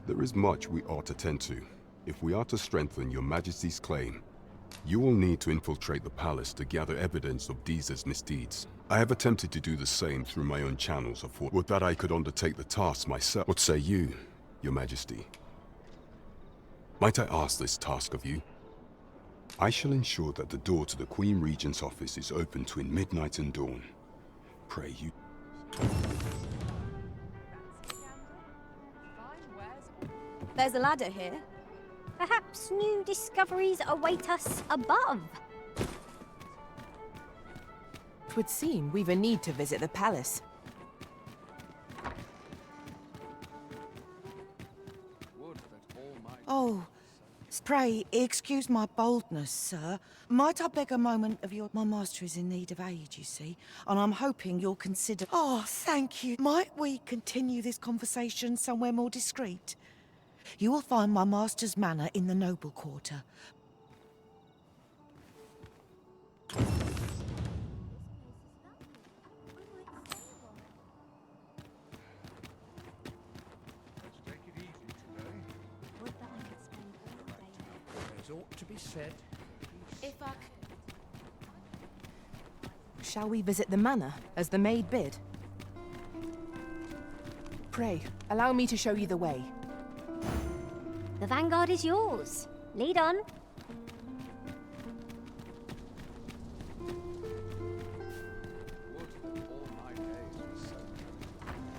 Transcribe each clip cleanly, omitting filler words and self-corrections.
There is much we ought to tend to. If we are to strengthen your Majesty's claim, you will need to infiltrate the palace to gather evidence of Deez's misdeeds. I have attempted to do the same through my own channels of would that I could undertake the task myself. What say you, Your Majesty? Might I ask this task of you? I shall ensure that the door to the Queen Regent's office is open between midnight and dawn. Pray you... There's a ladder here. Perhaps new discoveries await us above. It would seem we've a need to visit the palace. Oh, pray excuse my boldness, sir. Might I beg a moment of your... My master is in need of aid, you see, and I'm hoping you'll consider... Oh, thank you. Might we continue this conversation somewhere more discreet? You will find my master's manor in the noble quarter. Ought to be said. If I Shall we visit the manor, as the maid bid? Pray, allow me to show you the way. The vanguard is yours. Lead on.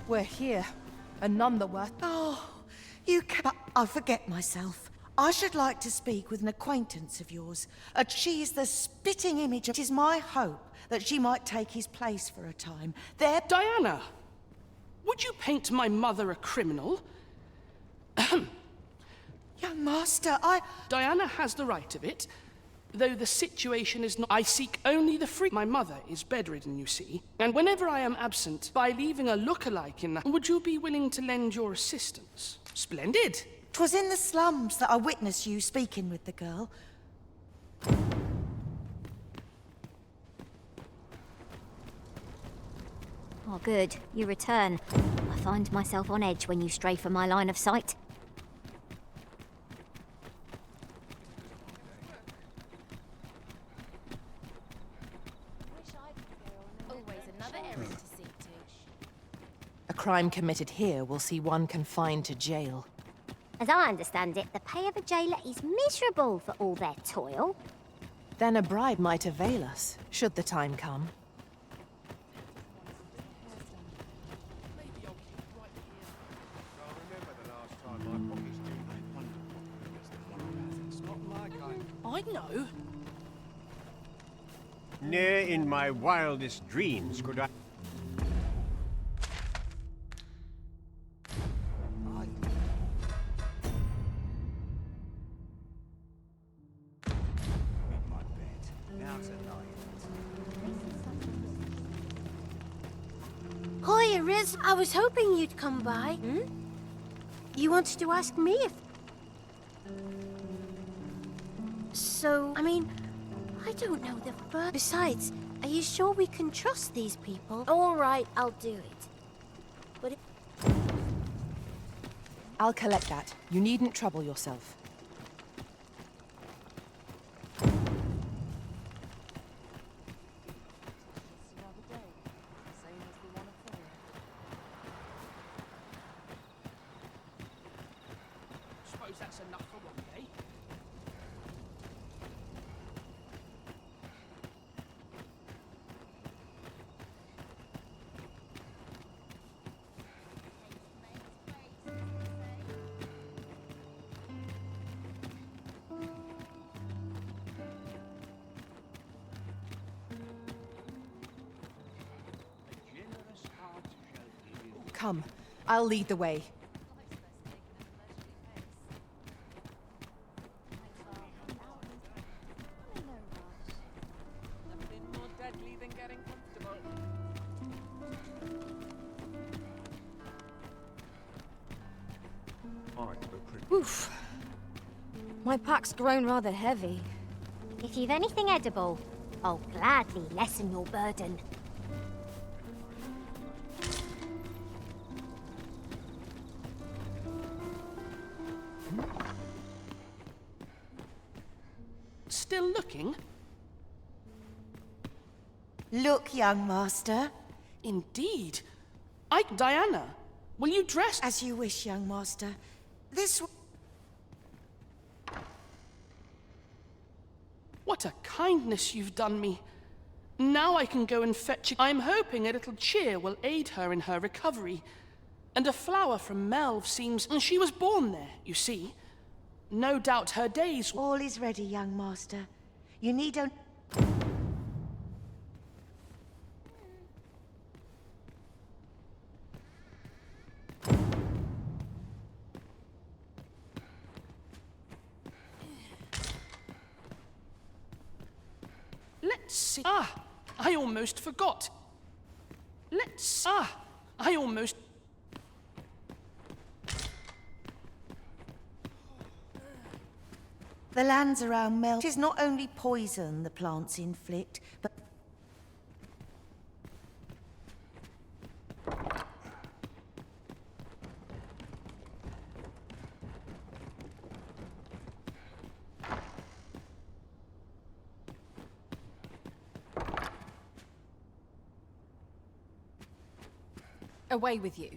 We're here, and none the worse. Oh, you can... But I forget myself. I should like to speak with an acquaintance of yours. She is the spitting image of... It is my hope that she might take his place for a time. There... Diana! Would you paint my mother a criminal? Young master, Diana has the right of it, though the situation is not... I seek only the free... My mother is bedridden, you see, and whenever I am absent, by leaving a look-alike in the... Would you be willing to lend your assistance? Splendid! 'Twas in the slums that I witnessed you speaking with the girl. Oh, good. You return. I find myself on edge when you stray from my line of sight. A crime committed here will see one confined to jail. As I understand it, the pay of a jailer is miserable for all their toil. Then a bribe might avail us, should the time come. I know. Ne'er in my wildest dreams could I... Hi, Riz. I was hoping you'd come by. You wanted to ask me if... So, I mean, I don't know the first... Besides, are you sure we can trust these people? All right, I'll do it. But if... I'll collect that. You needn't trouble yourself. Suppose that's enough for one day. Come, I'll lead the way. Oof. My pack's grown rather heavy. If you've anything edible, I'll gladly lessen your burden. still looking? Look, young master. Indeed. Diana, will you dress As you wish, young master. This... What a kindness you've done me. Now I can go and fetch it. I'm hoping a little cheer will aid her in her recovery. And a flower from Melve seems... She was born there, you see. No doubt her days... All is ready, young master. You need only... Let's see... I almost forgot. I almost... The lands around Mel is not only poison the plants inflict, but... Away with you.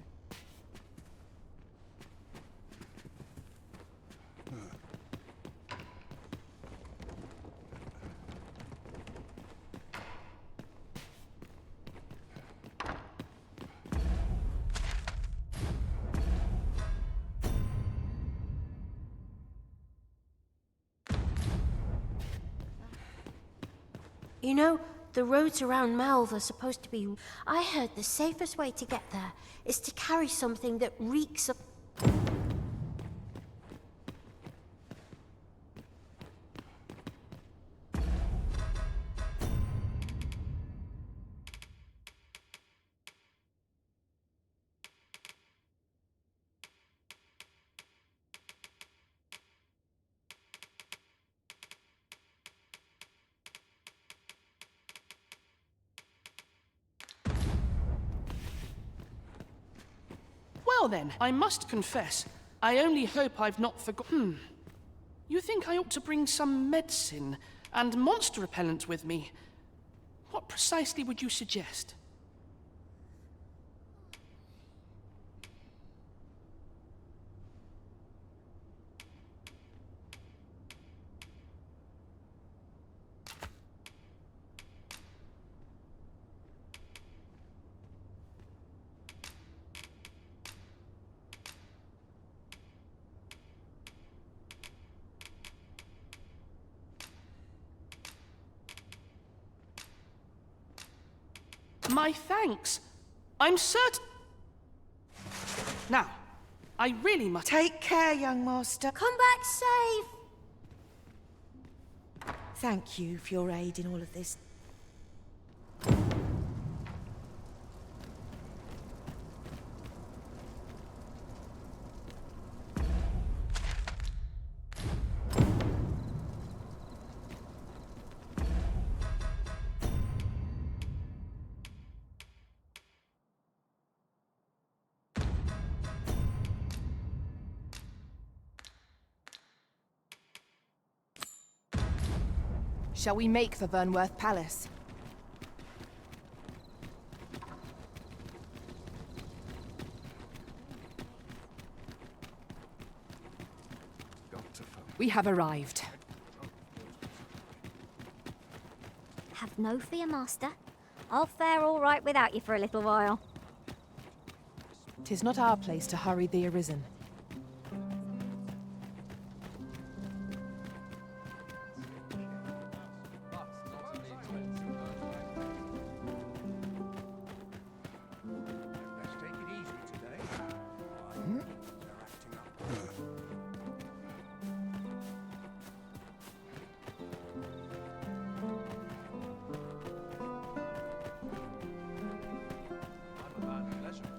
You know, the roads around Melve are supposed to be... I heard the safest way to get there is to carry something that reeks of... Well then, I must confess, I only hope I've not forgotten... You think I ought to bring some medicine and monster repellent with me? What precisely would you suggest? My thanks. I'm certain... Now, I really must... Take care, young master. Come back safe! Thank you for your aid in all of this. Shall we make for Vernworth Palace? We have arrived. Have no fear, Master. I'll fare all right without you for a little while. 'Tis not our place to hurry the Arisen. Let's take it easy today. They're acting up. I'm a man of leisure.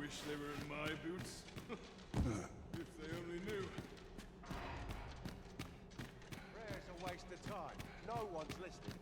wish they were in my boots. If they only knew. Prayer's a waste of time. No one's listening.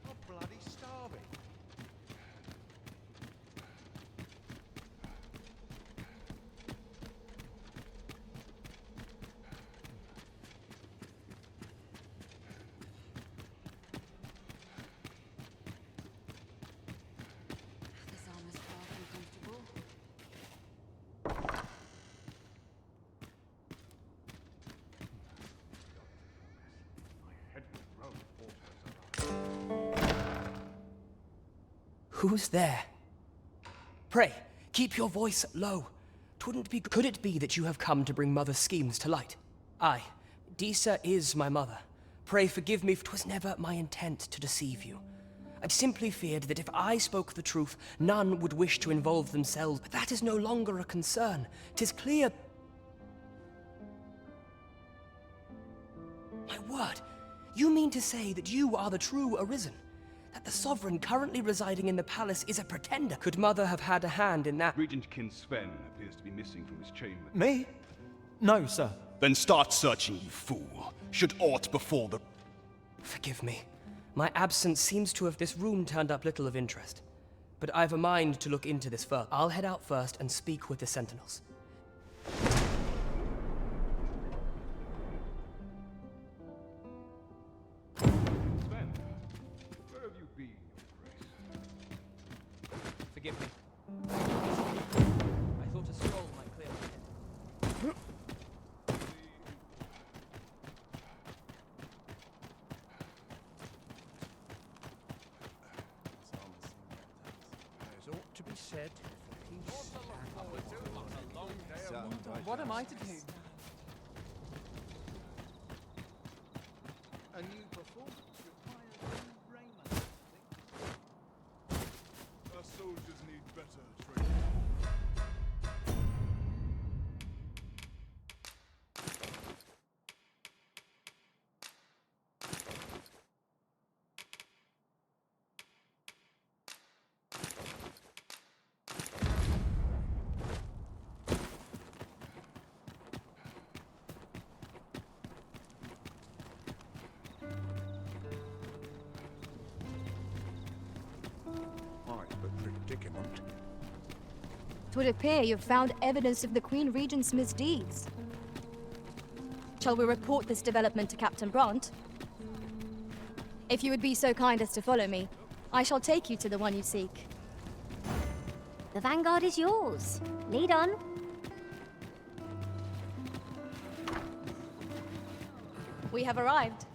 I'm bloody starving. This armor's far from comfortable. Who's there? Pray, keep your voice low. Could it be that you have come to bring Mother's schemes to light? Aye, Disa is my mother. Pray forgive me, for 'twas never my intent to deceive you. I simply feared that if I spoke the truth, none would wish to involve themselves, but that is no longer a concern. 'Tis clear... My word, you mean to say that you are the true Arisen? That the Sovereign currently residing in the palace is a pretender? Could Mother have had a hand in that? Regent Kin Sven appears to be missing from his chamber. Me? No, sir. Then start searching, you fool. Should aught befall the... Forgive me. My absence seems to have this room turned up little of interest. But I've a mind to look into this further. I'll head out first and speak with the sentinels. Sven, where have you been, Your Grace? Forgive me. I thought a stroll might clear my head. There's ought to be said for peace. What am I to do? A new performance requires new raiment. Our soldiers need better training. Quite the predicament. It would appear you've found evidence of the Queen Regent's misdeeds. Shall we report this development to Captain Bront? If you would be so kind as to follow me, I shall take you to the one you seek. The vanguard is yours. Lead on. We have arrived.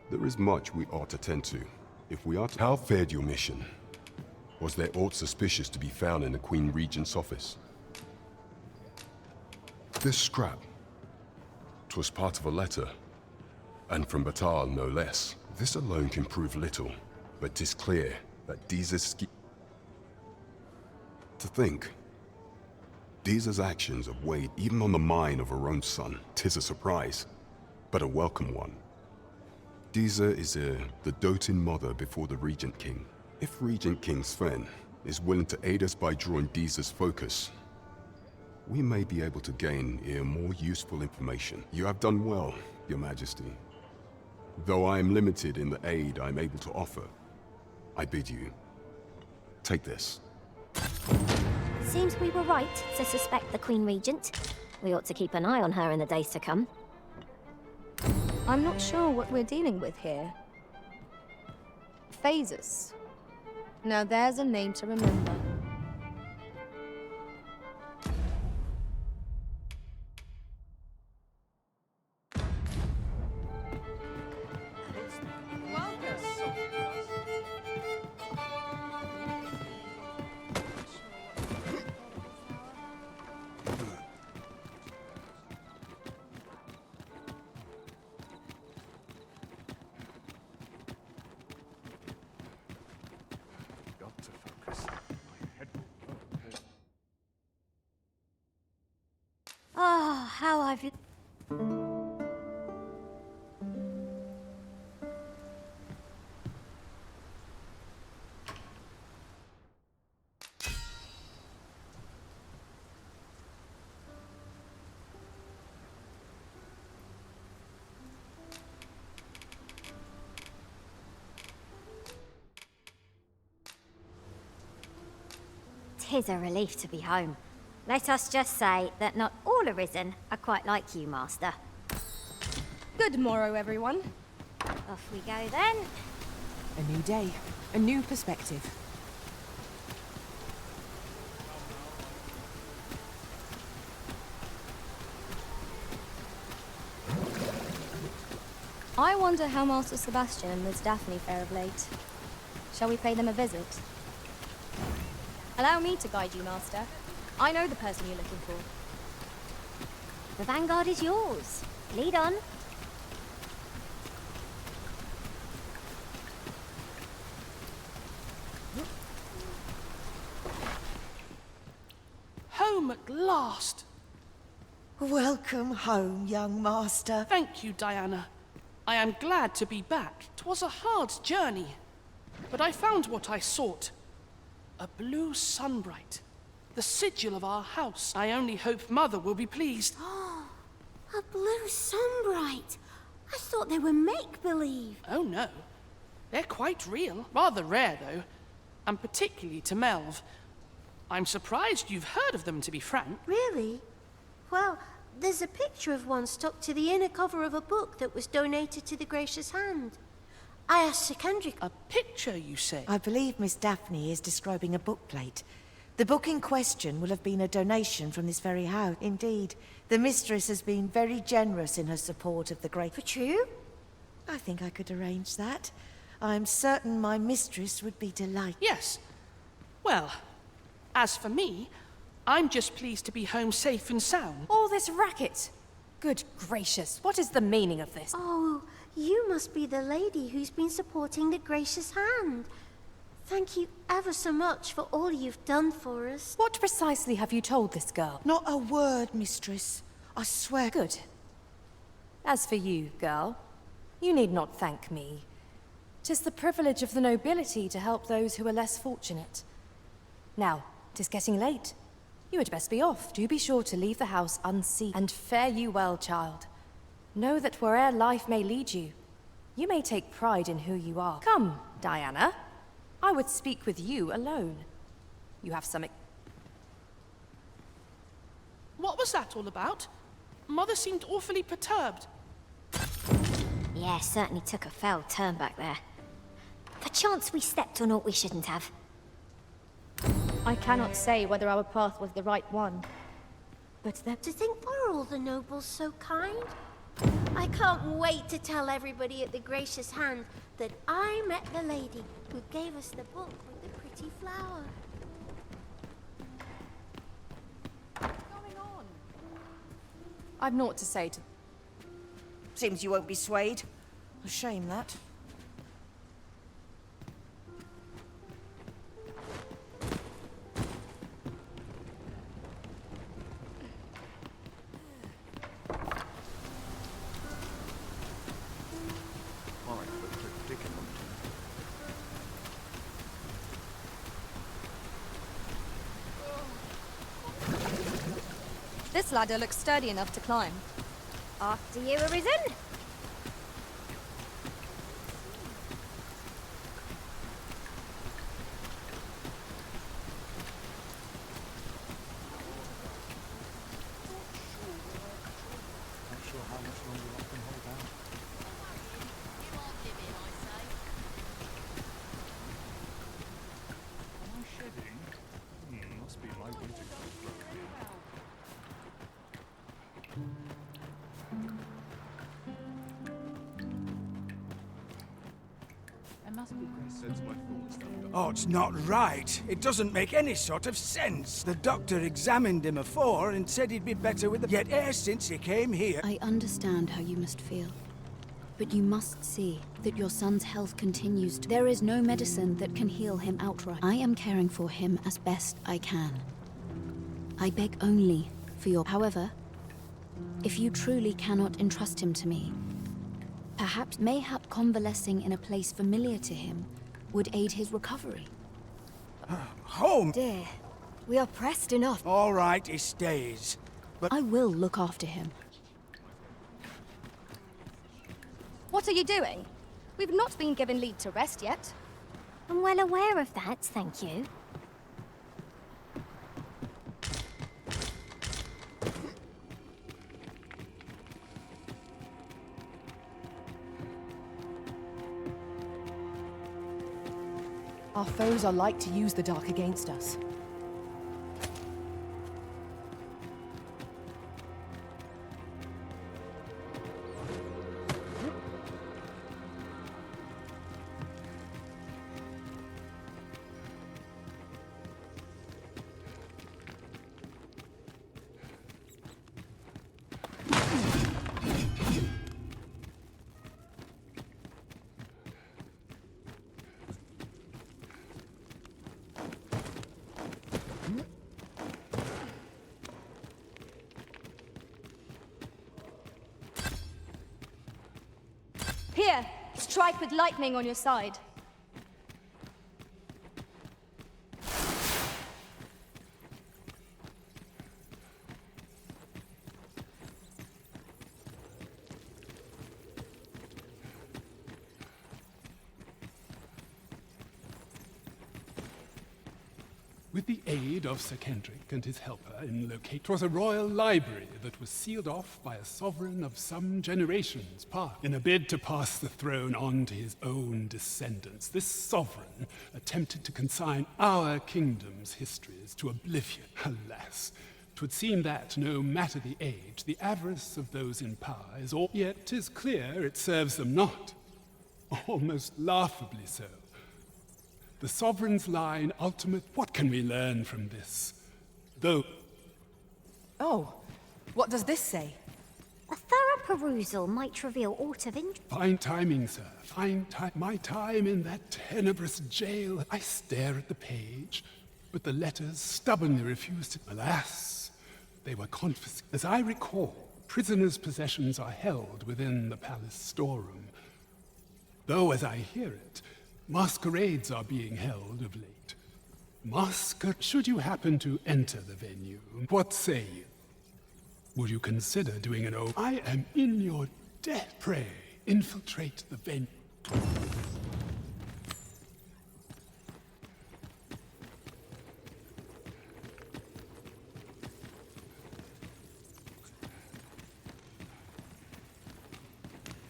There is much we ought to tend to. If we are to... How fared your mission? Was there aught suspicious to be found in the Queen Regent's office? This scrap. 'Twas part of a letter. And from Batal, no less. This alone can prove little, but 'tis clear that Disa's To think, Disa's actions have weighed even on the mind of her own son. 'Tis a surprise, but a welcome one. Disa is the doting mother before the Regent King. If Regent King Sven is willing to aid us by drawing Disa's focus, we may be able to gain more useful information. You have done well, Your Majesty. Though I am limited in the aid I'm able to offer, I bid you, take this. Seems we were right to suspect the Queen Regent. We ought to keep an eye on her in the days to come. I'm not sure what we're dealing with here. Phases. Now there's a name to remember. Got to focus. My head will blow. Oh, how I've... Tis a relief to be home. Let us just say that not all Arisen are quite like you, Master. Good morrow, everyone. Off we go then. A new day, a new perspective. I wonder how Master Sebastian and Miss Daphne fare of late. Shall we pay them a visit? Allow me to guide you, Master. I know the person you're looking for. The vanguard is yours. Lead on. Home at last! Welcome home, young master. Thank you, Diana. I am glad to be back. 'Twas a hard journey, but I found what I sought. A blue sunbright. The sigil of our house. I only hope Mother will be pleased. A blue sunbright. I thought they were make-believe. Oh no. They're quite real. Rather rare, though. And particularly to Melv. I'm surprised you've heard of them, to be frank. Really? Well, there's a picture of one stuck to the inner cover of a book that was donated to the Gracious Hand. I asked Sir Kendrick. A picture, you say? I believe Miss Daphne is describing a bookplate. The book in question will have been a donation from this very house. Indeed, the mistress has been very generous in her support of the great... For true? I think I could arrange that. I'm certain my mistress would be delighted. Yes. Well, as for me, I'm just pleased to be home safe and sound. All this racket! Good gracious, what is the meaning of this? Oh, you must be the lady who's been supporting the Gracious Hand. Thank you ever so much for all you've done for us. What precisely have you told this girl? Not a word, mistress. I swear. Good. As for you, girl, you need not thank me. 'Tis the privilege of the nobility to help those who are less fortunate. Now, 'tis getting late. You had best be off. Do be sure to leave the house unseen. And fare you well, child. Know that where'er life may lead you, you may take pride in who you are. Come, Diana. I would speak with you alone. You have some... What was that all about? Mother seemed awfully perturbed. Yeah, certainly took a fell turn back there. Perchance we stepped on aught we shouldn't have. I cannot say whether our path was the right one. But To think were all the nobles so kind? I can't wait to tell everybody at the Gracious Hand that I met the lady who gave us the book with the pretty flower. I've naught to say to... Seems you won't be swayed. A shame, that. this ladder looks sturdy enough to climb. After you, Arisen. I must be grateful. Sense my thoughts, Doctor. Oh, it's not right. It doesn't make any sort of sense. The doctor examined him afore and said he'd be better with the... Yet e'er since he came here... I understand how you must feel. But you must see that your son's health continues. There is no medicine that can heal him outright. I am caring for him as best I can. I beg only for your... However, if you truly cannot entrust him to me, mayhap convalescing in a place familiar to him would aid his recovery. Home? Dear, we are pressed enough. All right, he stays. But I will look after him. What are you doing? We've not been given leave to rest yet. I'm well aware of that, thank you. Our foes are like to use the dark against us. Here, strike with lightning on your side. With the aid of Sir Kendrick and his helper in locate, 'twas a royal library that was sealed off by a sovereign of some generations past. In a bid to pass the throne on to his own descendants, this sovereign attempted to consign our kingdom's histories to oblivion. Alas, 'twould seem that, no matter the age, the avarice of those in power is all. Yet 'tis clear it serves them not. Almost laughably so. The sovereign's line ultimate, what can we learn from this? Though... Oh, what does this say? A thorough perusal might reveal aught of interest. Fine timing, sir. Fine time. My time in that tenebrous jail. I stare at the page, but the letters stubbornly refuse to... Alas, they were confiscated. As I recall, prisoners' possessions are held within the palace storeroom. Though, as I hear it, masquerades are being held of late. Should you happen to enter the venue, what say you? Would you consider doing an I am in your debt. Pray, infiltrate the venue.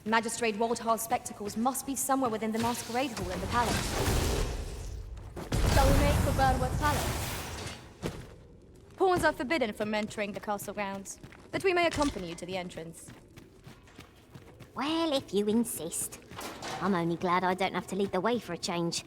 Magistrate Waldhar's spectacles must be somewhere within the masquerade hall in the palace. Shall we make for Burnworth Palace? Pawns are forbidden from entering the castle grounds, but we may accompany you to the entrance. Well, if you insist. I'm only glad I don't have to lead the way for a change.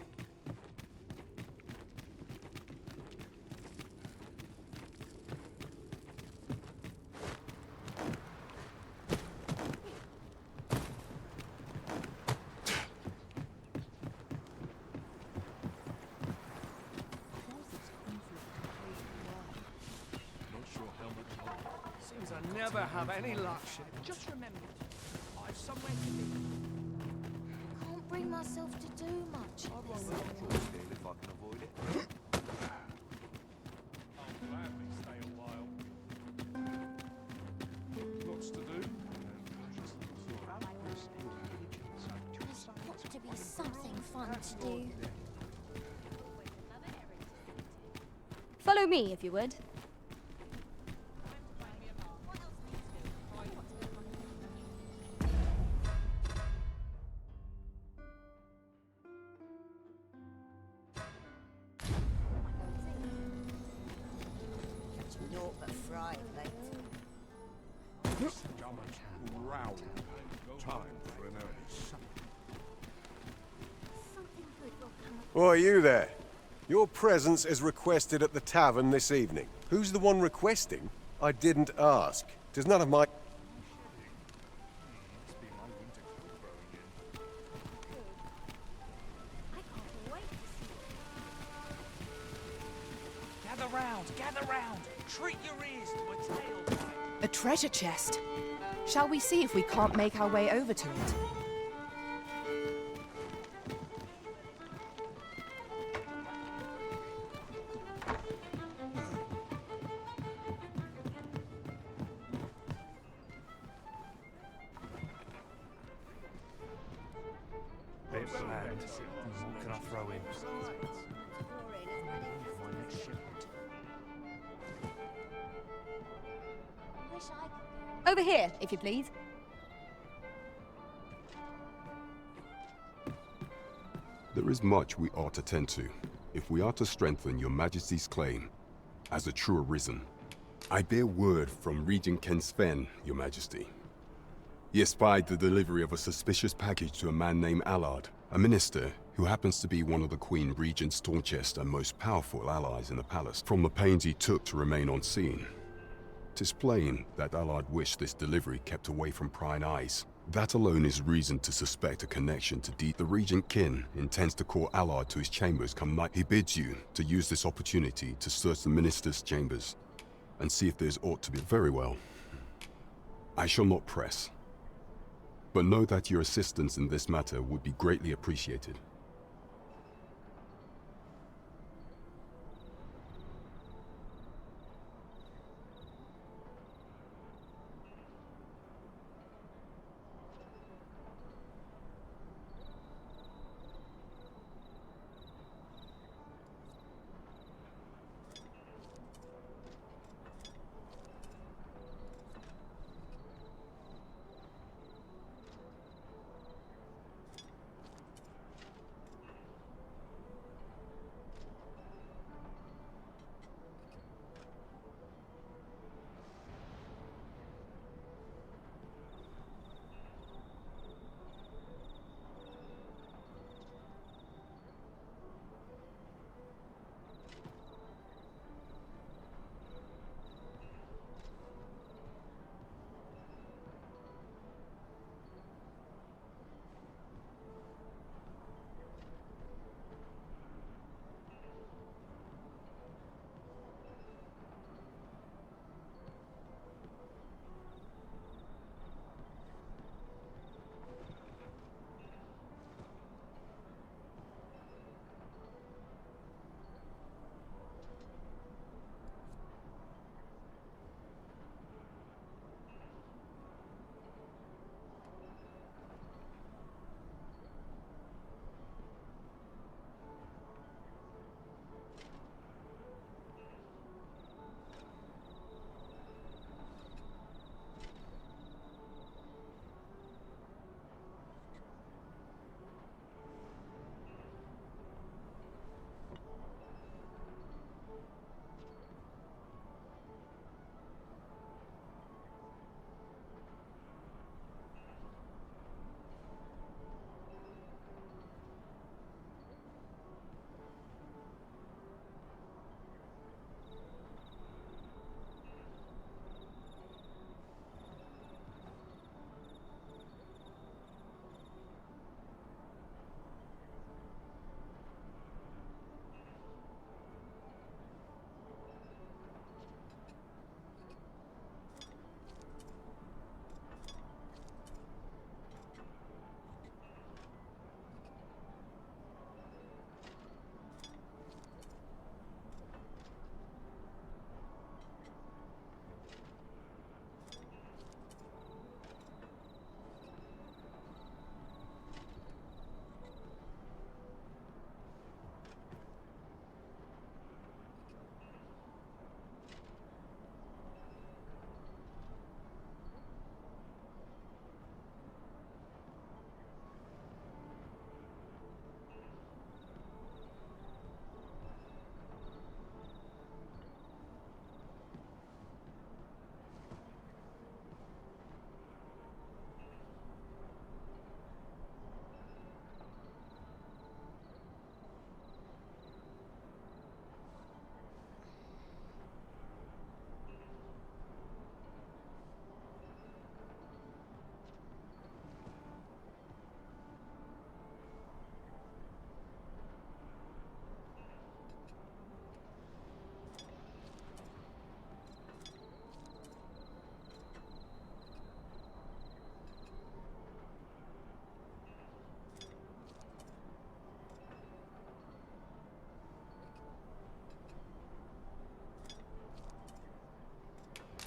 seems I never have any luck. Just remember, I've somewhere to be. Can't bring myself to do much. I won't let you steal if I can avoid it. I'll gladly stay a while. Lots to do. There's got to be something fun to do. Follow me, if you would. Round. Time for an early supper. Oi, you there. Your presence is requested at the tavern this evening. Who's the one requesting? I didn't ask. 'Tis none of my... Gather round! Treat your ears to a tale. A treasure chest. Shall we see if we can't make our way over to it? It's land. What can I throw in? Over here, if you please. There is much we ought to tend to, if we are to strengthen your Majesty's claim as a true arisen. I bear word from Regent Ken Sven, your Majesty. He espied the delivery of a suspicious package to a man named Allard, a minister who happens to be one of the Queen Regent's staunchest and most powerful allies in the palace. From the pains he took to remain on scene, 'tis plain that Allard wished this delivery kept away from prying eyes. That alone is reason to suspect a connection to The Regent Kin intends to call Allard to his chambers come night. He bids you to use this opportunity to search the minister's chambers and see if there's aught to be. Very well. I shall not press. But know that your assistance in this matter would be greatly appreciated.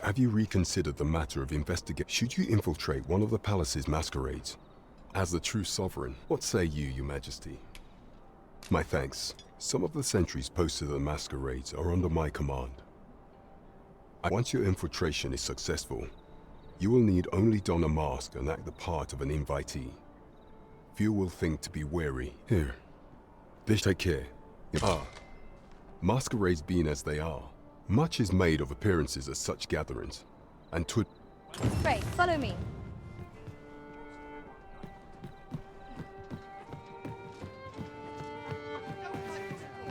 Have you reconsidered the matter of investigation? Should you infiltrate one of the palace's masquerades? As the true sovereign, what say you, Your Majesty? My thanks. Some of the sentries posted at the masquerades are under my command. Once your infiltration is successful, you will need only don a mask and act the part of an invitee. Few will think to be wary. Here. This take care. Masquerades being as they are, much is made of appearances at such gatherings, and to... Great, follow me.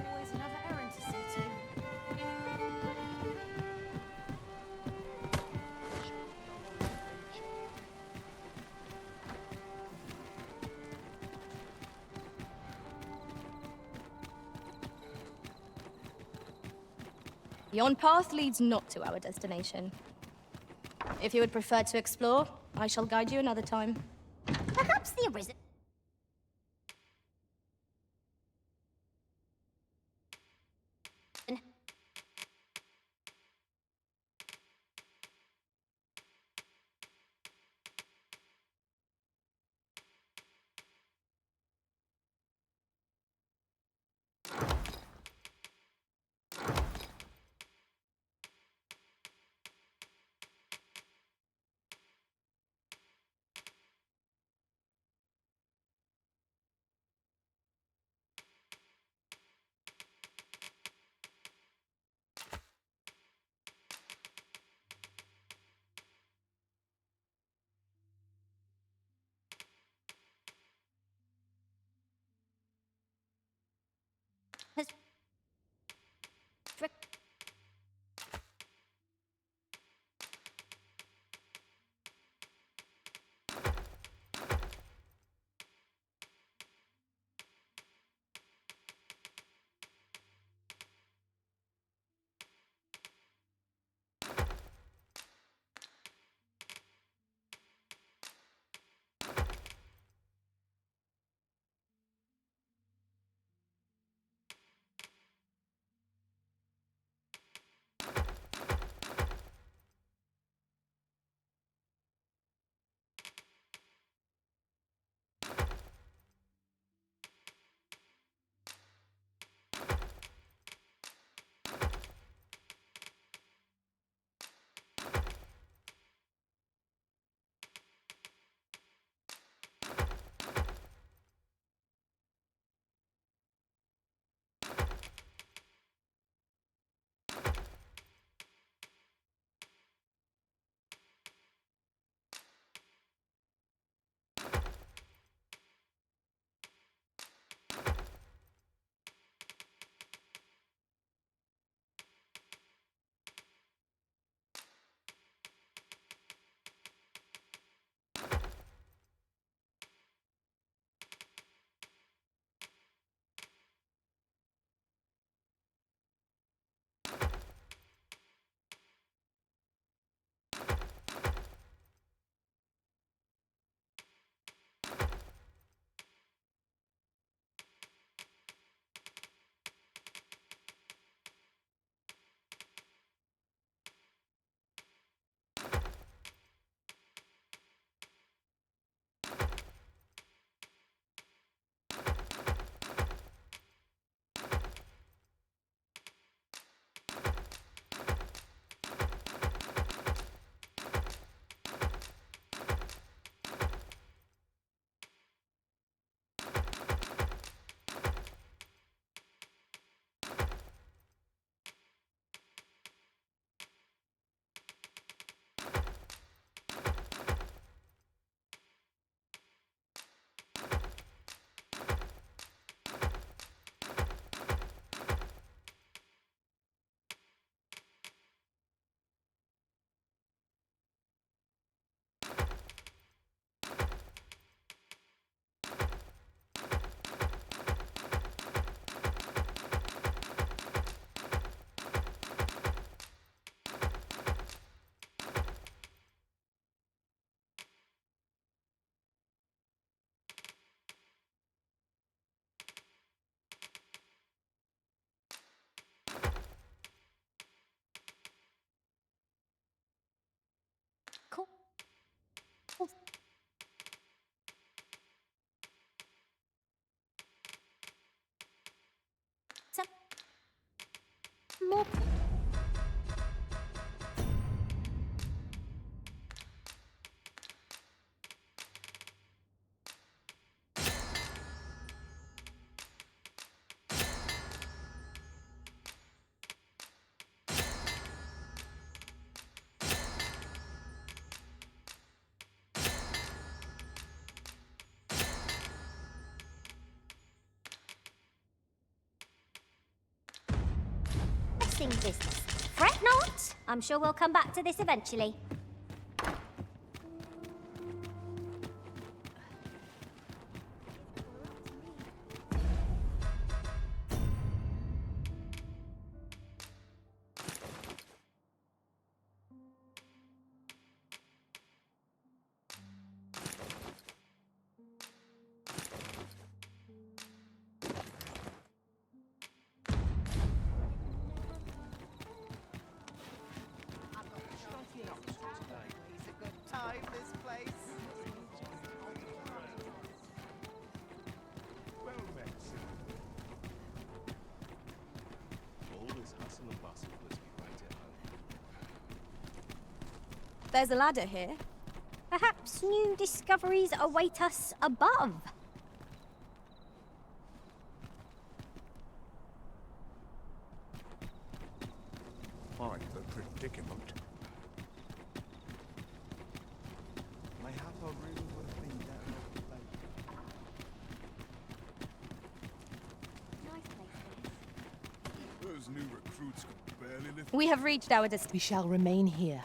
Always another errand to see to. Yon path leads not to our destination. If you would prefer to explore, I shall guide you another time. Perhaps the arisen. more... business. Fret not. I'm sure we'll come back to this eventually. There's a ladder here. Perhaps new discoveries await us above. Quite the predicament. Mayhap I really would have been down Those new recruits could barely lift. We have reached our destination. We shall remain here.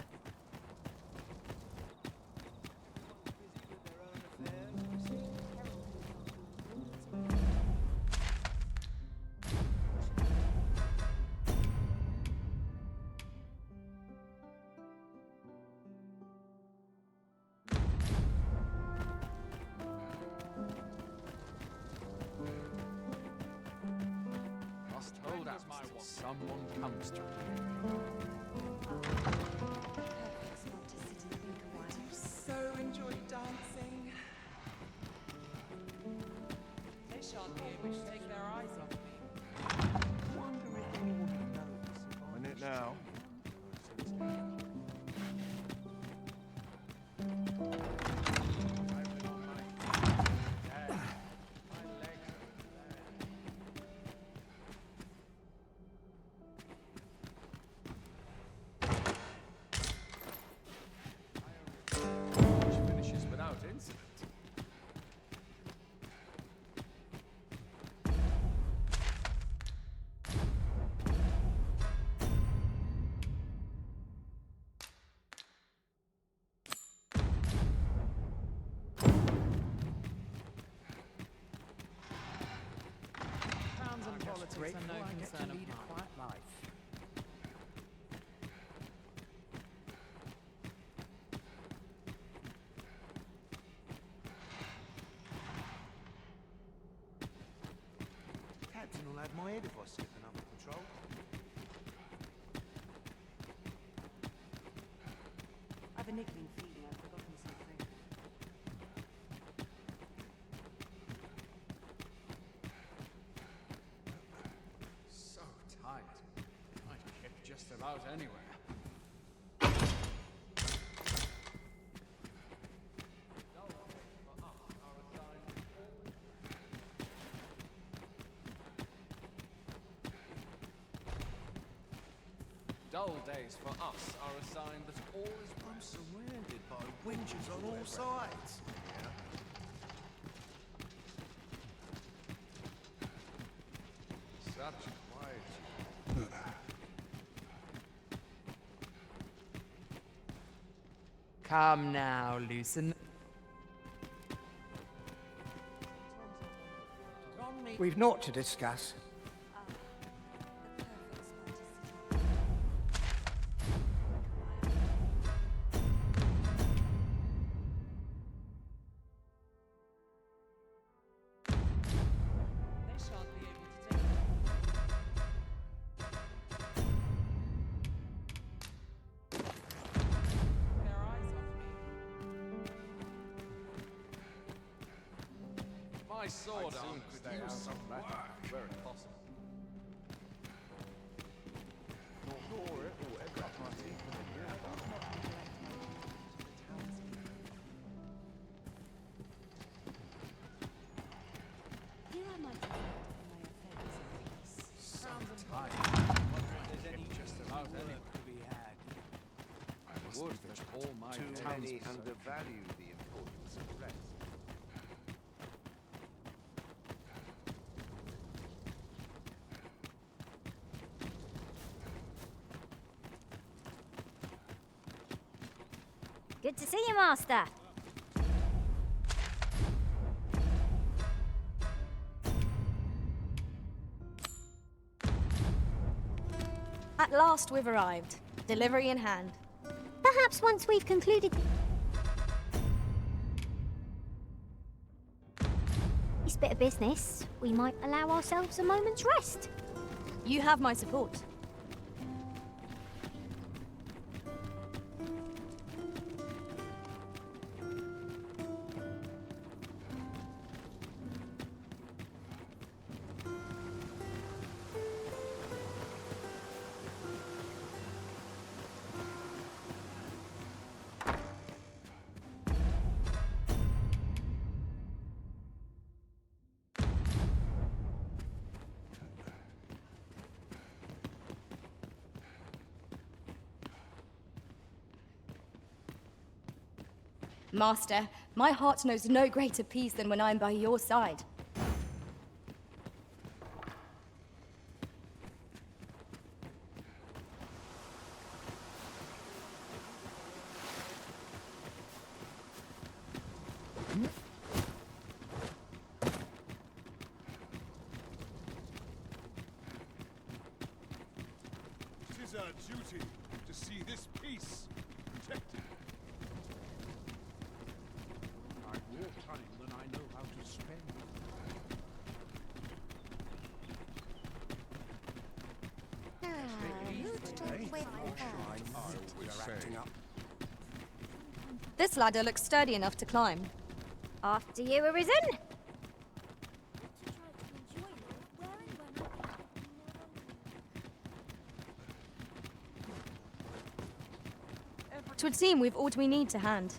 Must hold out till someone comes to me. So enjoy dancing. They shan't be able to take their eyes off me. Wonder if anyone would notice if I'm in it now. Finishes without incident. Crowns and politics are no concern of mine. Captain will have my head if I slip another patrol. I have a niggling feeling I've forgotten something. So tight. I'd get just about anywhere. Dull days for us are a sign that all is I'm surrounded by winches on all sides. such quiet. Come now, loosen. We've naught to discuss. They shan't be able to take their eyes off me. My sword arm could use some work. Very possible. ignore it or ever cut my teeth with it. Yeah, that's not Here I might so tight. If there's any just about work to be had. I would that all my Too many townspeople undervalue the importance of rest. Good to see you, Master. At last we've arrived. Delivery in hand. Perhaps once we've concluded this bit of business, we might allow ourselves a moment's rest. You have my support. Master, my heart knows no greater peace than when I'm by your side. It is our duty to see this peace protected. I've more time than I know how to spend. This ladder looks sturdy enough to climb. After you, Arisen. Twould seem we've all we need to hand.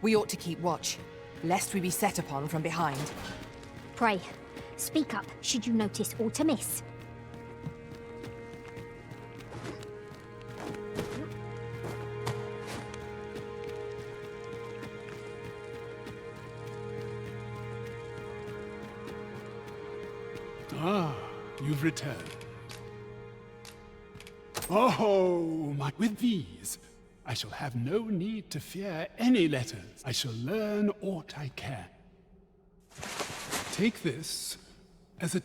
We ought to keep watch, lest we be set upon from behind. Pray, speak up should you notice aught amiss. Ah, you've returned. Oh, with these, I shall have no need to fear any letters. I shall learn aught I can. Take this as a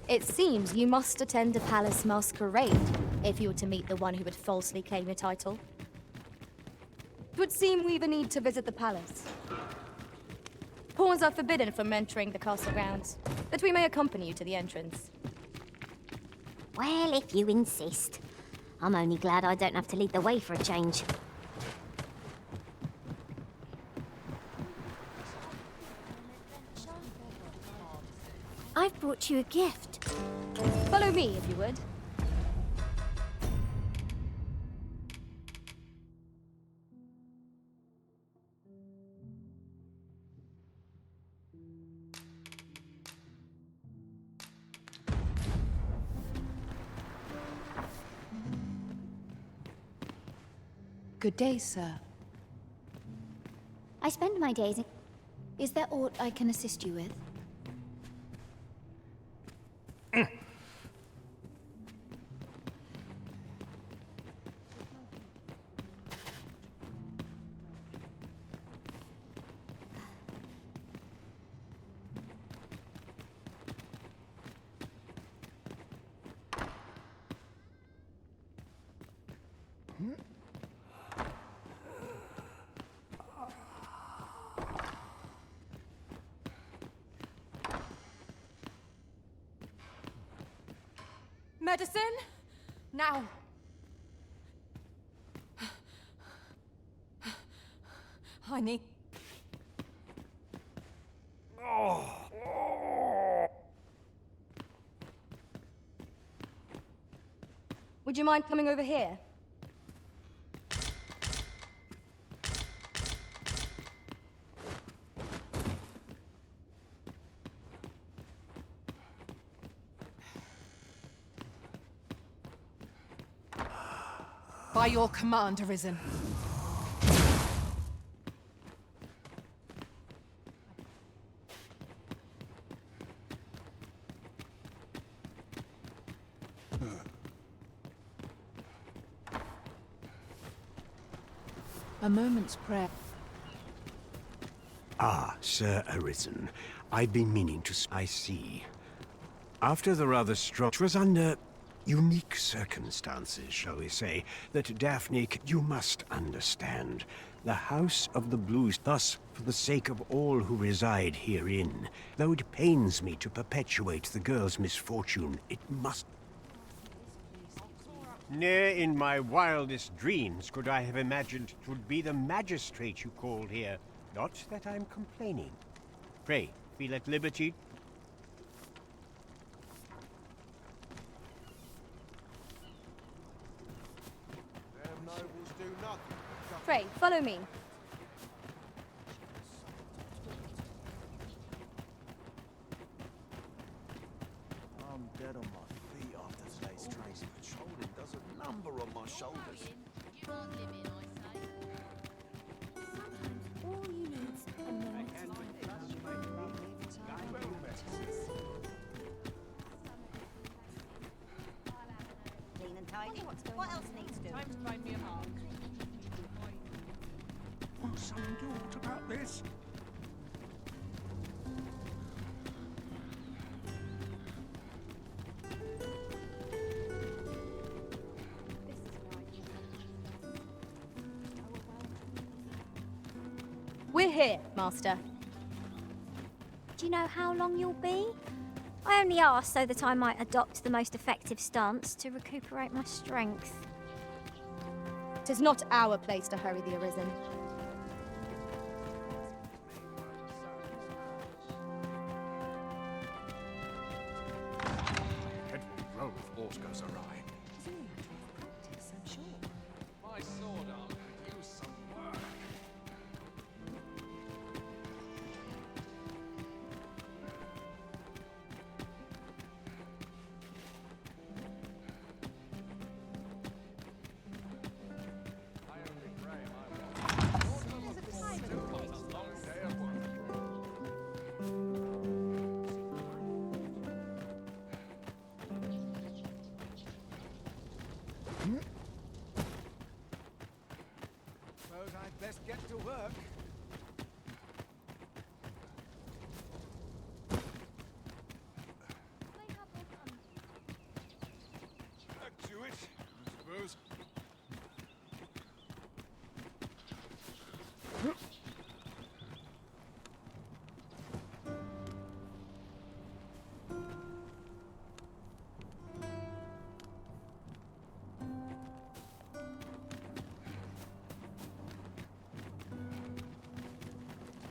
It seems you must attend a palace masquerade if you were to meet the one who would falsely claim your title. It would seem we've a need to visit the palace. Pawns are forbidden from entering the castle grounds, but we may accompany you to the entrance. Well, if you insist. I'm only glad I don't have to lead the way for a change. I've brought you a gift. Follow me, if you would. Good day, sir. I spend my days in... Is there aught I can assist you with? Medicine? Now! I need... Would you mind coming over here? By your command, Arisen. A moment's prayer. Ah, Sir Arisen. I'd been meaning to... I see. After the rather strong... It was under unique circumstances, shall we say, that Daphne... You must understand. The House of the Blues, thus, for the sake of all who reside herein, though it pains me to perpetuate the girl's misfortune, it must... Ne'er in my wildest dreams could I have imagined it would be the magistrate you called here. Not that I'm complaining. Pray, feel at liberty. Them nobles do nothing. Pray, follow me. I'm dead on my feet after today's training. Patrolling does a number on my shoulders. All you need is a moment's Clean and tidy. What else needs doing? Time to find me a mark. Want something to talk about this? We're here, Master. Do you know how long you'll be? I only asked so that I might adopt the most effective stance to recuperate my strength. It is not our place to hurry the Arisen. Head will roll if aught goes awry. My sword arm could use some work. I only pray my Lord. Still got a long day of work. Suppose I'd best get to work. Back to it, I suppose.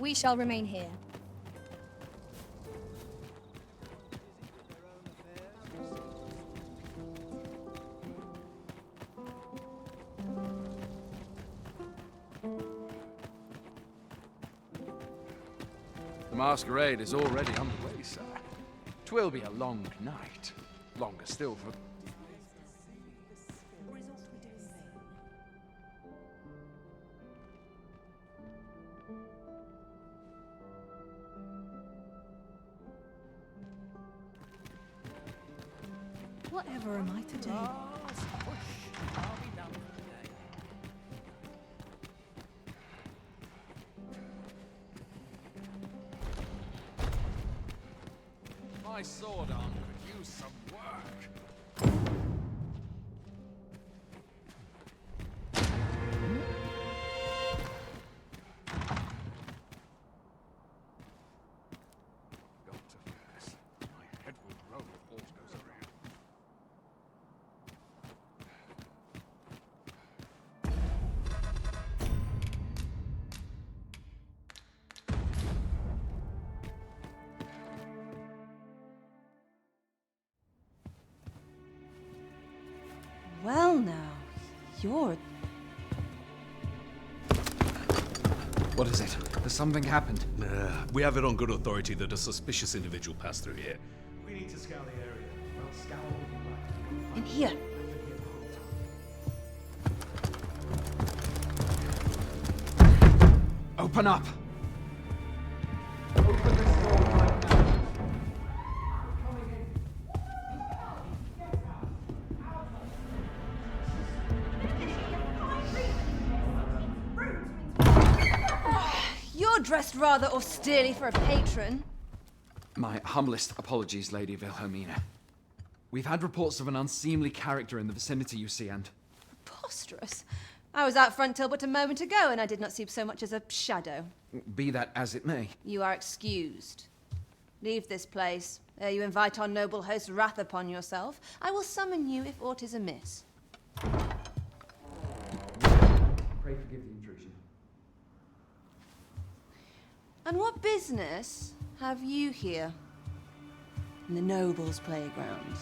We shall remain here. The masquerade is already underway, sir. 'Twill be a long night. Longer still for... Whatever am I to do? My sword arm could use some work. Well now, you're... What is it? Has something happened? We have it on good authority that a suspicious individual passed through here. We need to scour the area. Well, scour what you like. In here. Open up! You're dressed rather austerely for a patron. My humblest apologies, Lady Wilhelmina. We've had reports of an unseemly character in the vicinity, you see, and... Preposterous. I was out front till but a moment ago, and I did not see so much as a shadow. Be that as it may. You are excused. Leave this place, ere you invite our noble host's wrath upon yourself. I will summon you if aught is amiss. Pray forgive the intrusion. And what business have you here? In the nobles' playgrounds?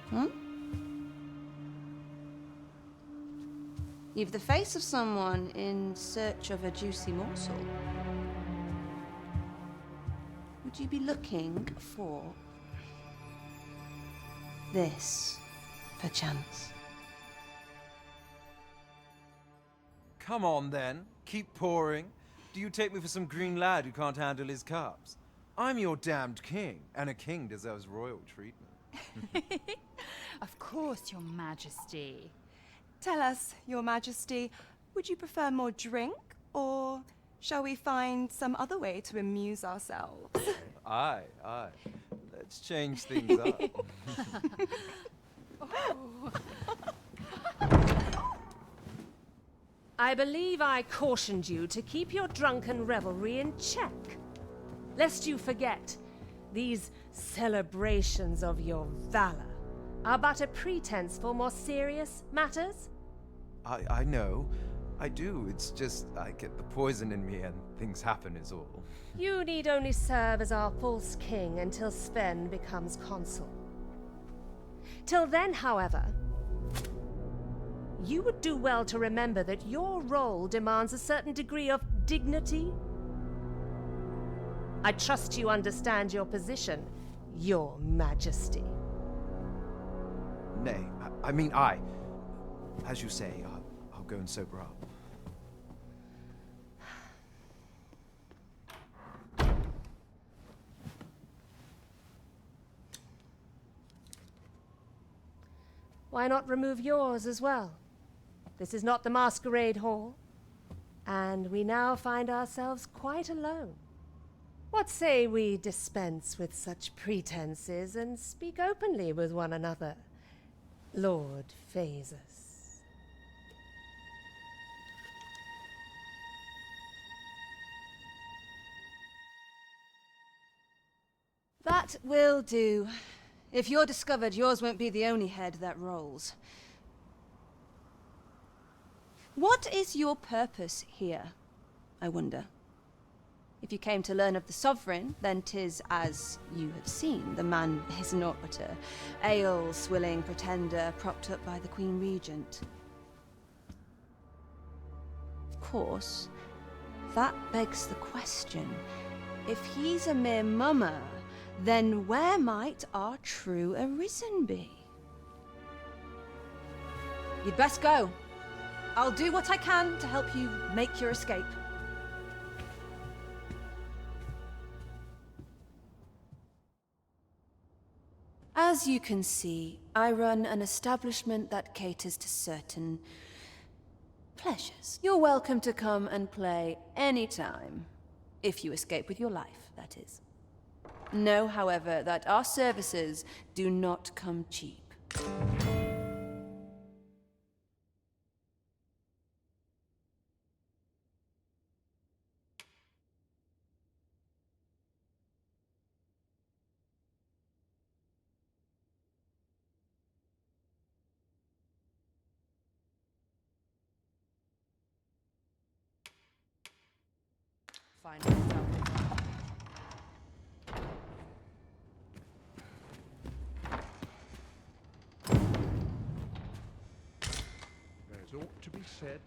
Hmm? You've the face of someone in search of a juicy morsel. Would you be looking for this, perchance? Come on then, keep pouring. Do you take me for some green lad who can't handle his cups? I'm your damned king, and a king deserves royal treatment. Of course, Your Majesty. Tell us, Your Majesty, would you prefer more drink, or shall we find some other way to amuse ourselves? Aye. Let's change things up. I believe I cautioned you to keep your drunken revelry in check. Lest you forget, these celebrations of your valor are but a pretense for more serious matters. I know. I do. It's just I get the poison in me and things happen is all. You need only serve as our false king until Sven becomes consul. Till then, however, you would do well to remember that your role demands a certain degree of dignity. I trust you understand your position, Your Majesty. Nay, as you say, I'll go and sober up. Why not remove yours as well? This is not the masquerade hall, and we now find ourselves quite alone. What say we dispense with such pretenses and speak openly with one another, Lord Phasus? That will do. If you're discovered, yours won't be the only head that rolls. What is your purpose here, I wonder? If you came to learn of the Sovereign, then 'tis as you have seen. The man is naught but a ale-swilling pretender propped up by the Queen Regent. Of course, that begs the question. If he's a mere mummer, then where might our true Arisen be? You'd best go. I'll do what I can to help you make your escape. As you can see, I run an establishment that caters to certain pleasures. You're welcome to come and play anytime, if you escape with your life, that is. Know, however, that our services do not come cheap. Find myself. said.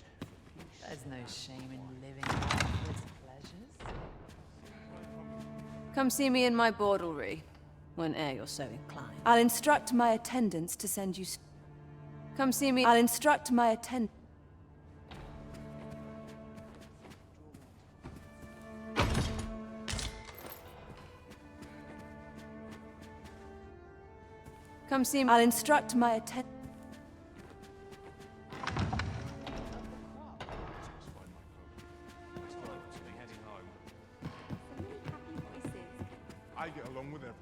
There's no shame in living life with pleasures. Come see me in my bordlery, whene'er you're so inclined. I'll instruct my attendants to send you... Come see me. I'll instruct my attendants... Come see me. I'll instruct my attendants... I get along with everyone.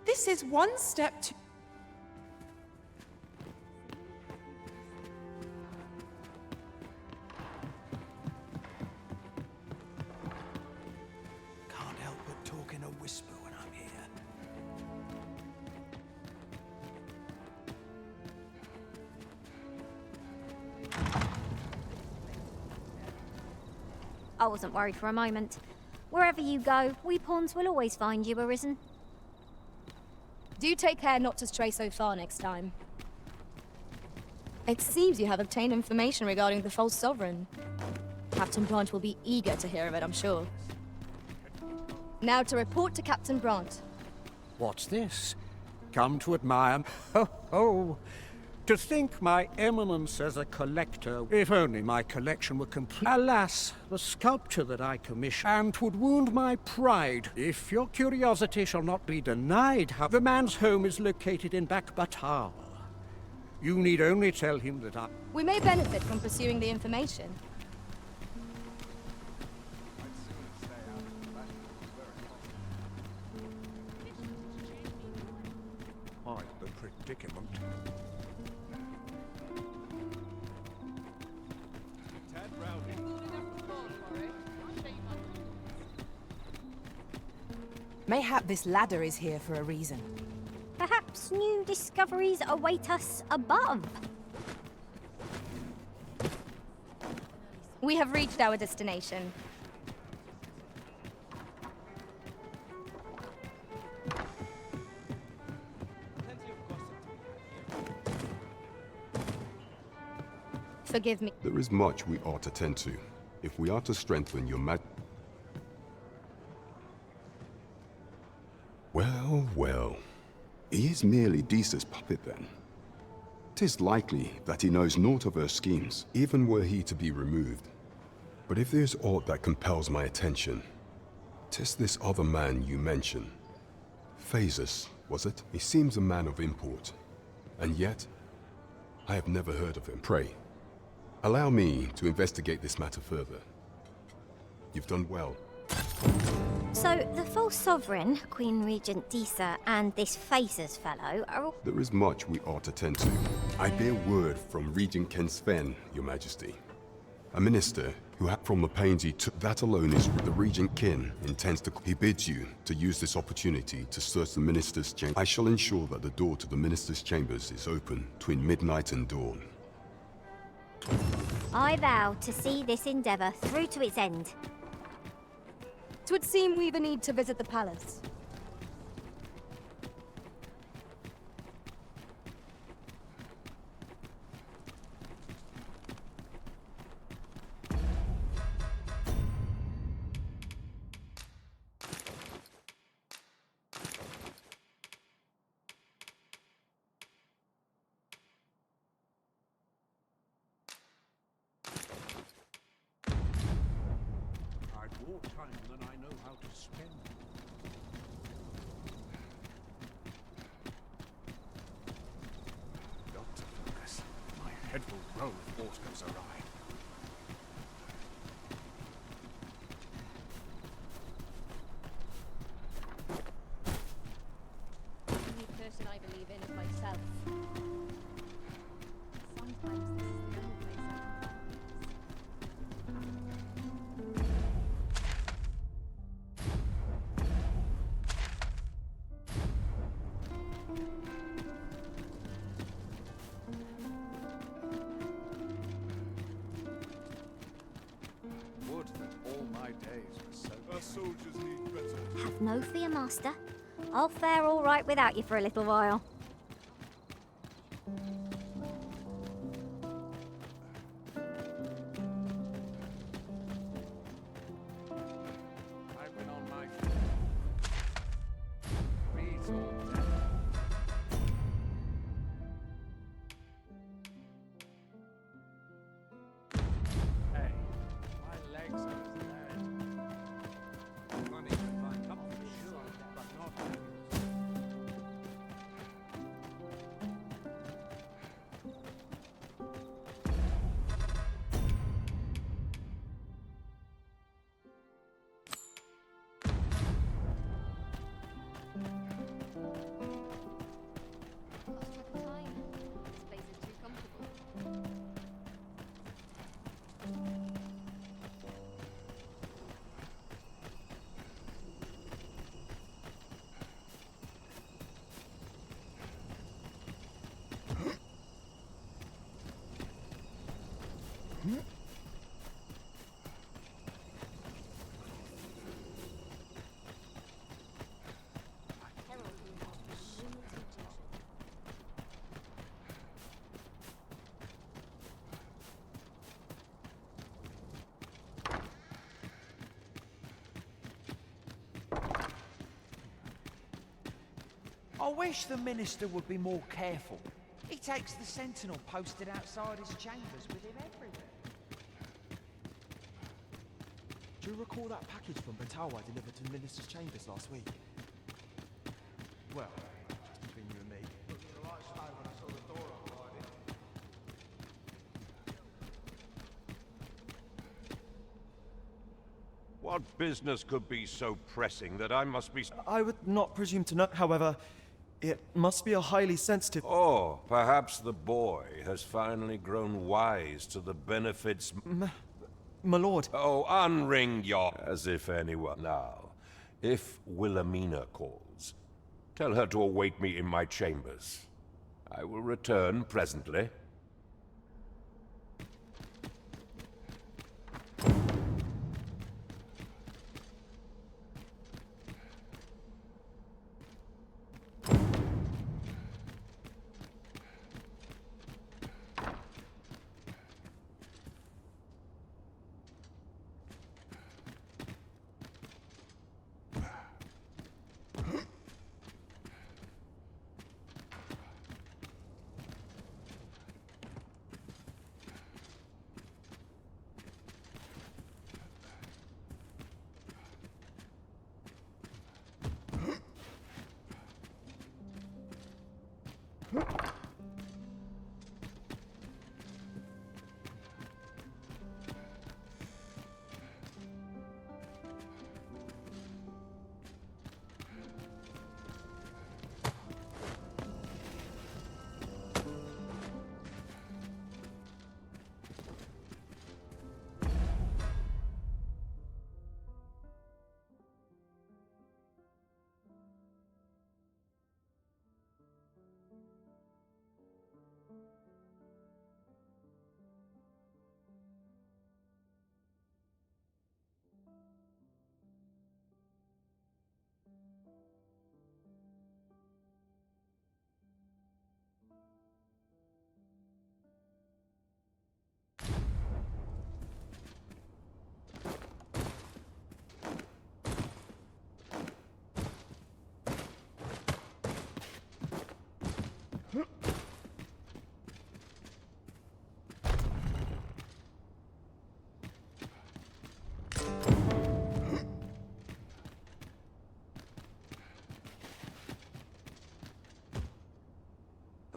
This is one step too... Can't help but talk in a whisper when I'm here. I wasn't worried for a moment. Wherever you go, we pawns will always find you, Arisen. Do take care not to stray so far next time. It seems you have obtained information regarding the false sovereign. Captain Brant will be eager to hear of it, I'm sure. Now to report to Captain Brant. What's this? Come to admire... Ho, ho! To think my eminence as a collector, if only my collection were complete. Alas, the sculpture that I commissioned, and 'twould wound my pride. If your curiosity shall not be denied, how the man's home is located in Bakbatar. You need only tell him that I... We may benefit from pursuing the information. Quite the predicament. Mayhap this ladder is here for a reason. Perhaps new discoveries await us above. We have reached our destination. Forgive me. There is much we ought to tend to, if we are to strengthen your Well, well. He is merely Disa's puppet then. 'Tis likely that he knows naught of her schemes, even were he to be removed. But if there's aught that compels my attention, 'tis this other man you mention. Phasus, was it? He seems a man of import, and yet I have never heard of him. Pray, allow me to investigate this matter further. You've done well. So, the false sovereign, Queen Regent Disa, and this Phasus fellow are all... There is much we ought to tend to. I bear word from Regent Ken Sven, Your Majesty. A minister who from the pains he took, that alone is the Regent Kin intends to... He bids you to use this opportunity to search the minister's chamber. I shall ensure that the door to the minister's chambers is open between midnight and dawn. I vow to see this endeavor through to its end. 'Twould seem we've a need to visit the palace. I've more time than I know how to spend. Dr. Lucas, my head will roll if aught goes awry. The only person I believe in is myself. Sometimes this is the only place I can Would that all my days were so... Our soldiers need better. Have no fear, Master. I'll fare all right without you for a little while. I wish the minister would be more careful. He takes the sentinel posted outside his chambers with him everywhere. Do you recall that package from Batawa delivered to the minister's chambers last week? Well, just between you and me. What business could be so pressing that I must be... I would not presume to know, however, it must be a highly sensitive... Oh, perhaps the boy has finally grown wise to the benefits... My lord. Oh, unring your... As if anyone... Now, if Wilhelmina calls, tell her to await me in my chambers. I will return presently.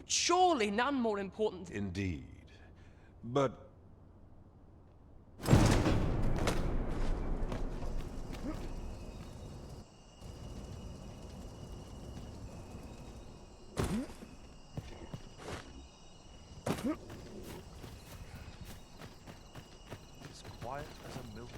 Surely none more important. Indeed. But... As quiet as a milk.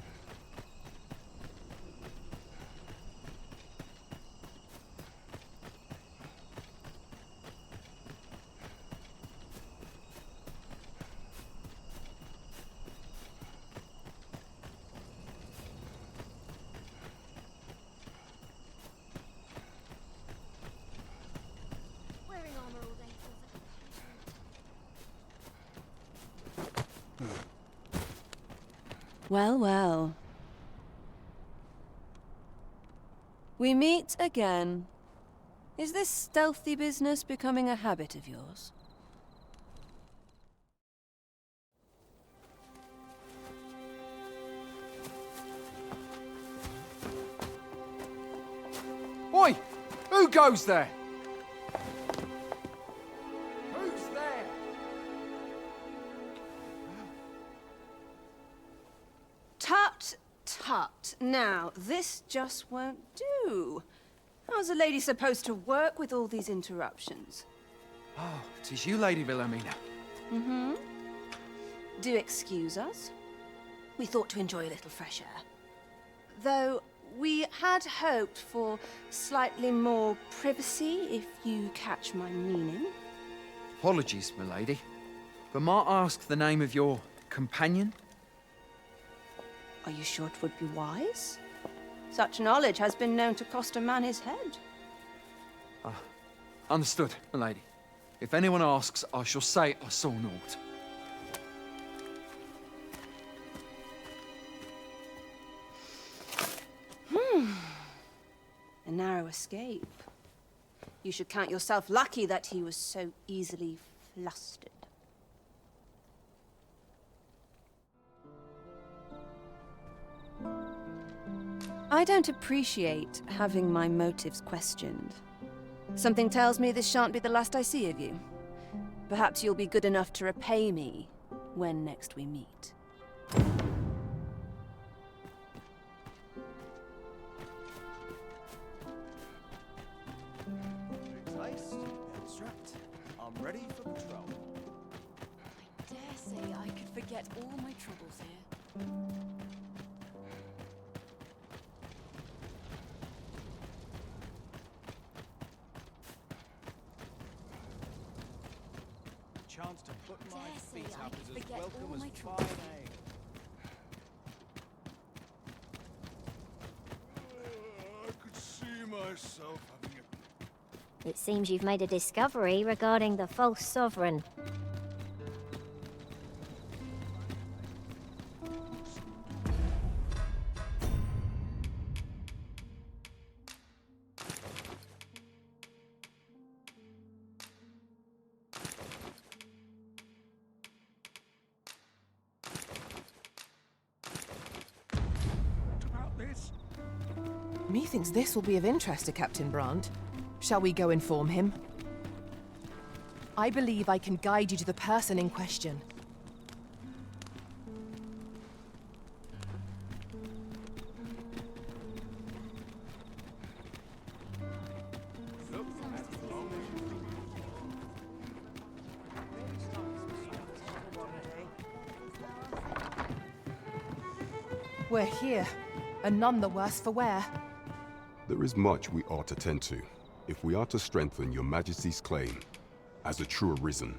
Wearing armor all day feels like Well, well. We meet again. Is this stealthy business becoming a habit of yours? Oi! Who goes there? Who's there? Tut, tut. Now, this just won't do. How's a lady supposed to work with all these interruptions? Oh, 'tis you, Lady Wilhelmina. Mm-hmm. Do excuse us. We thought to enjoy a little fresh air. Though we had hoped for slightly more privacy, if you catch my meaning. Apologies, milady. But might I ask the name of your companion? Are you sure it would be wise? Such knowledge has been known to cost a man his head. Understood, milady. If anyone asks, I shall say I saw naught. A narrow escape. You should count yourself lucky that he was so easily flustered. I don't appreciate having my motives questioned. Something tells me this shan't be the last I see of you. Perhaps you'll be good enough to repay me when next we meet. I'm ready for patrol. I dare say I could forget all my troubles here. Chance to put my feet I up could is as forget all welcome my as troubles fine here. I could see myself having a... It seems you've made a discovery regarding the false sovereign. about this? Methinks this will be of interest to Captain Brandt. Shall we go inform him? I believe I can guide you to the person in question. We're here, and none the worse for wear. There is much we ought to tend to, if we are to strengthen your Majesty's claim as a true Arisen.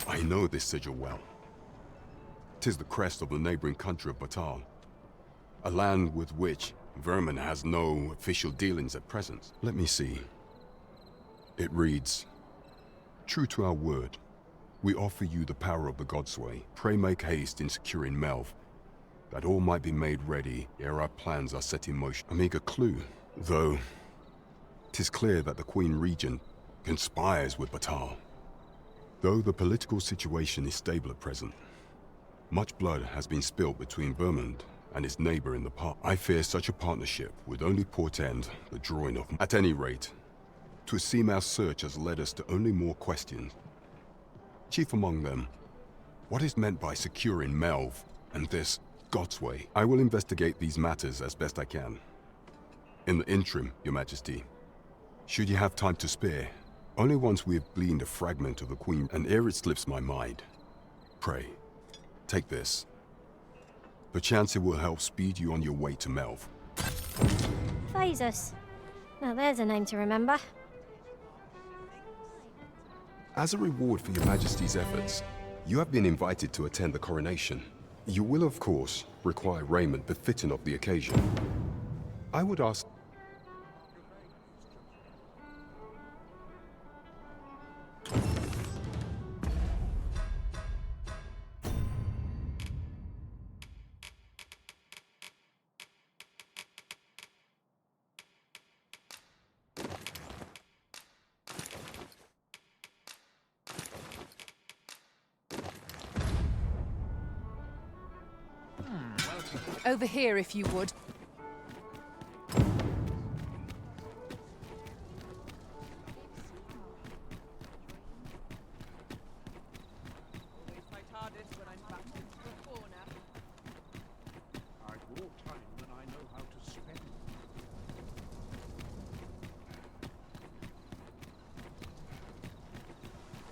I know this sigil well. 'Tis the crest of the neighboring country of Batal, a land with which Vermin has no official dealings at present. Let me see. It reads, "True to our word, we offer you the power of the Godsway. Pray make haste in securing Melv, that all might be made ready ere our plans are set in motion." A meager clue, though 'tis clear that the Queen Regent conspires with Batal. Though the political situation is stable at present, much blood has been spilt between Vermund and its neighbor in the past. I fear such a partnership would only portend the drawing of... At any rate, 'twould seem our search has led us to only more questions. Chief among them, what is meant by securing Melv and this Godsway? I will investigate these matters as best I can. In the interim, Your Majesty, should you have time to spare, only once we have gleaned a fragment of the Queen, and ere it slips my mind, pray, take this. Perchance it will help speed you on your way to Melv. Phasus. Now there's a name to remember. As a reward for Your Majesty's efforts, you have been invited to attend the coronation. You will, of course, require raiment befitting of the occasion. I would ask... Over here, if you would. Always my hardest when I'm backed into a corner. I've more time than I know how to spend.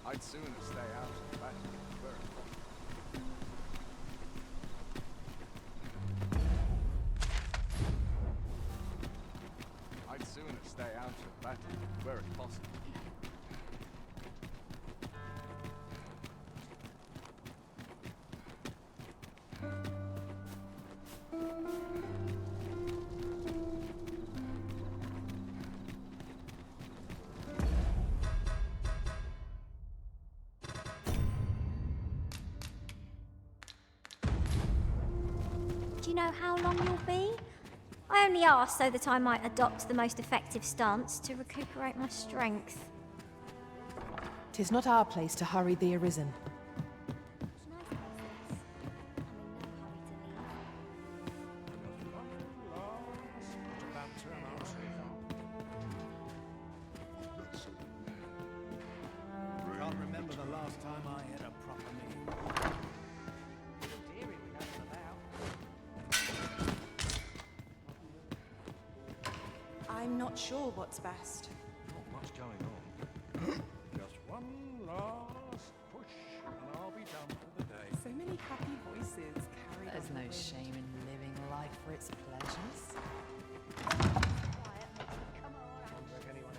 I'd sooner stay out of that burn. I'd sooner stay out of battle were it possible. Do you know how long you'll be? I only asked so that I might adopt the most effective stance to recuperate my strength. 'Tis not our place to hurry the Arisen. Can't remember the last time I had a proper meal. I'm not sure what's best. Not much going on. Just one last push, and I'll be done for the day. So many happy voices carried There's on no the wind. shame in living life for its pleasures.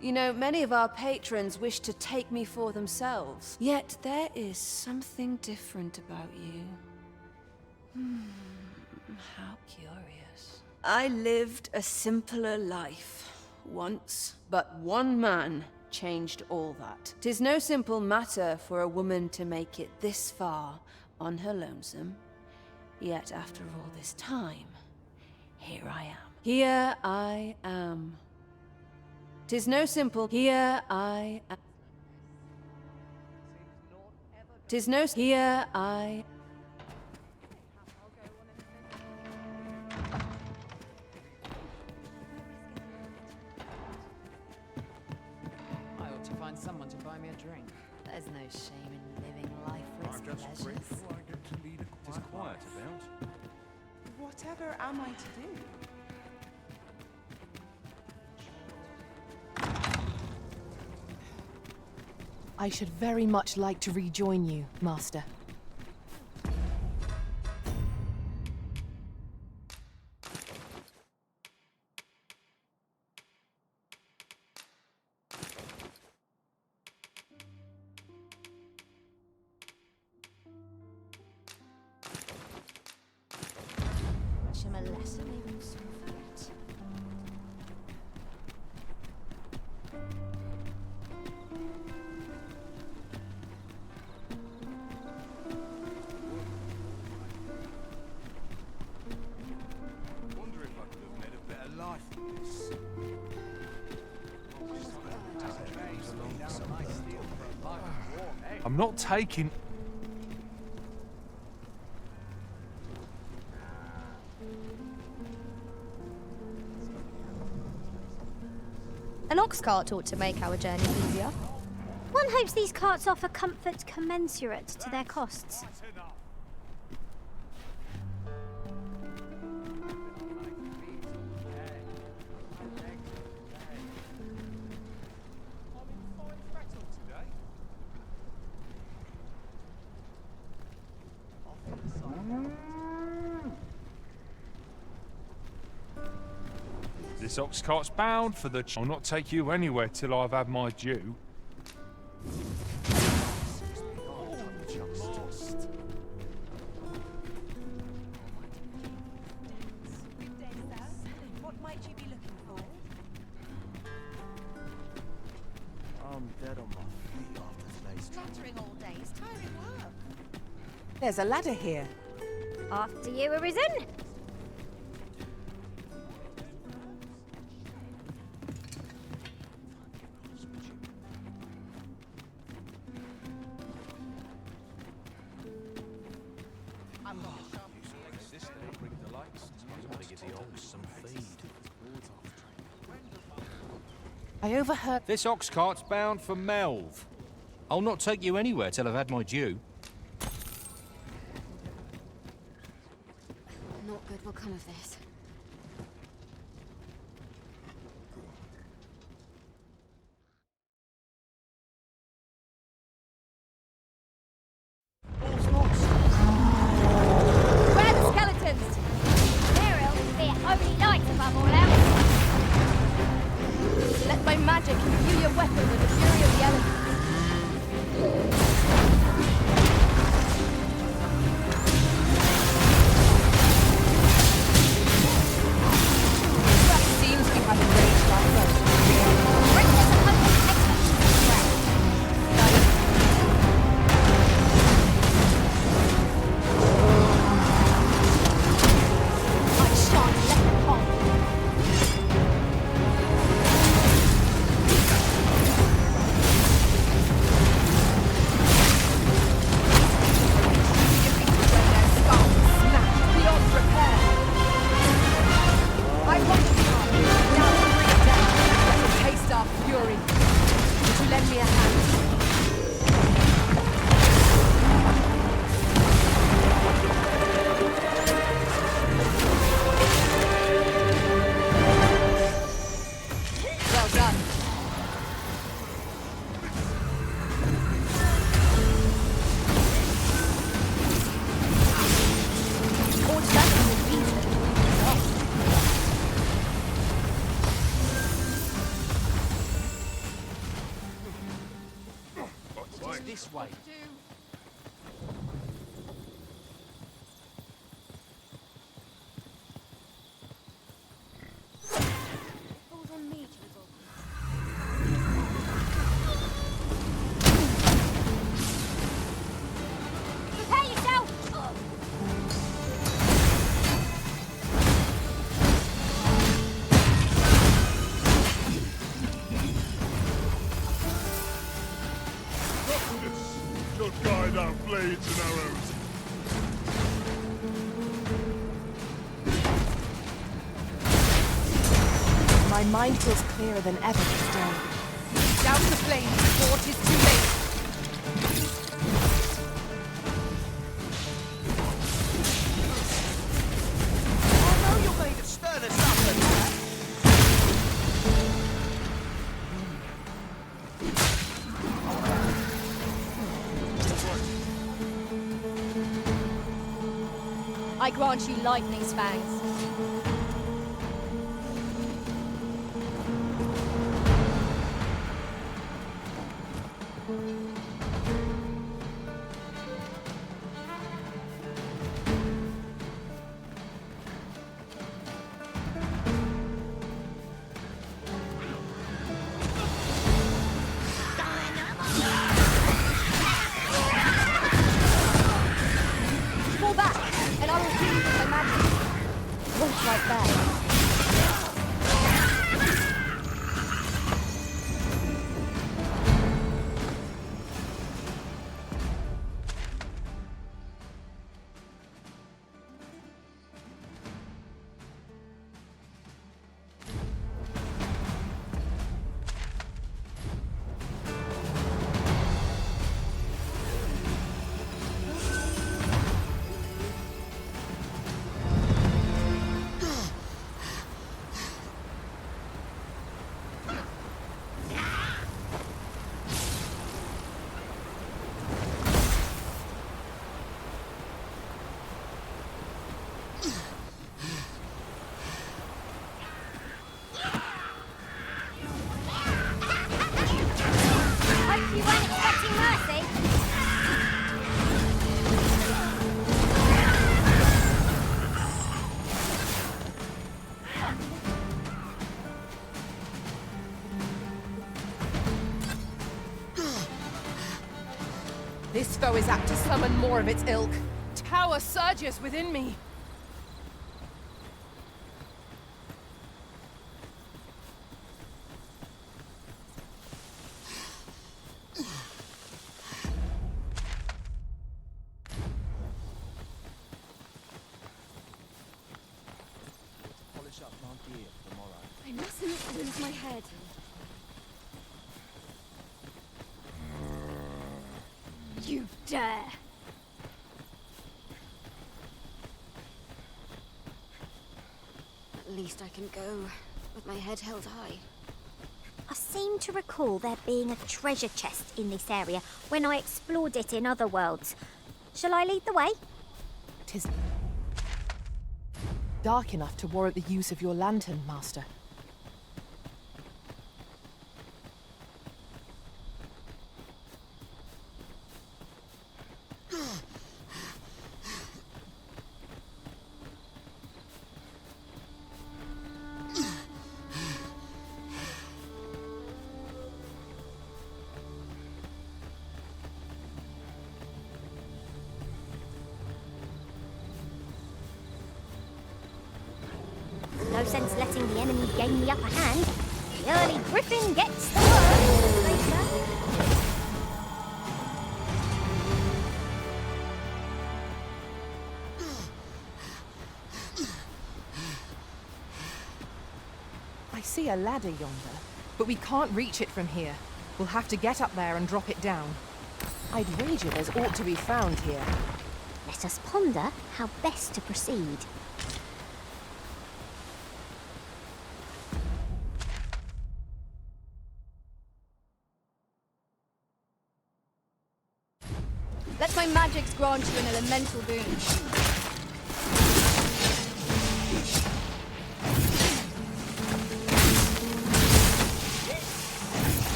You know, many of our patrons wish to take me for themselves. Yet there is something different about you. How curious. I lived a simpler life once, but one man changed all that. 'Tis no simple matter for a woman to make it this far on her lonesome. Yet after all this time, here I am. Here I am. 'Tis no simple. Here I am. 'Tis no. Here I. I ought to find someone to buy me a drink. There's no shame in living life for its pleasures. I get to lead a It's quiet about. Whatever am I to do? I should very much like to rejoin you, Master. Teach him a lesson he will soon forget. Wonder if I could have made a better life than this. I'm not taking. An ox cart ought to make our journey easier. One hopes these carts offer comfort commensurate to their costs. This ox cart's bound for the. I'll not take you anywhere till I've had my due. What might you be looking for? I'm dead on my feet after today's Stuttering all day is tiring work. There's a ladder here. After you, Arisen. I overheard. This ox cart's bound for Melv. I'll not take you anywhere till I've had my due. Not good will come of this. Where are the skeletons? Ariel will be at only light above all else. Let my magic imbue your weapon with the fury of the elements. and arrows. My mind feels clearer than ever this day. Down the flames before 'tis too late. I know you're made of sterner stuff than that. I grant you lightning's fangs. Fall back, and I will heal you with my magic. Won't right there. Hope you weren't expecting mercy. This foe is apt to summon more of its ilk. Tower surges within me. Polish up my gear for tomorrow. I mustn't lose my head. You dare! At least I can go with my head held high. I seem to recall there being a treasure chest in this area when I explored it in other worlds. Shall I lead the way? 'Tis dark enough to warrant the use of your lantern, Master. No sense letting the enemy gain the upper hand. The early griffin gets the worm later. I see a ladder yonder, but we can't reach it from here. We'll have to get up there and drop it down. I'd wager there's aught to be found here. Let us ponder how best to proceed. Let my magics grant you an elemental boon.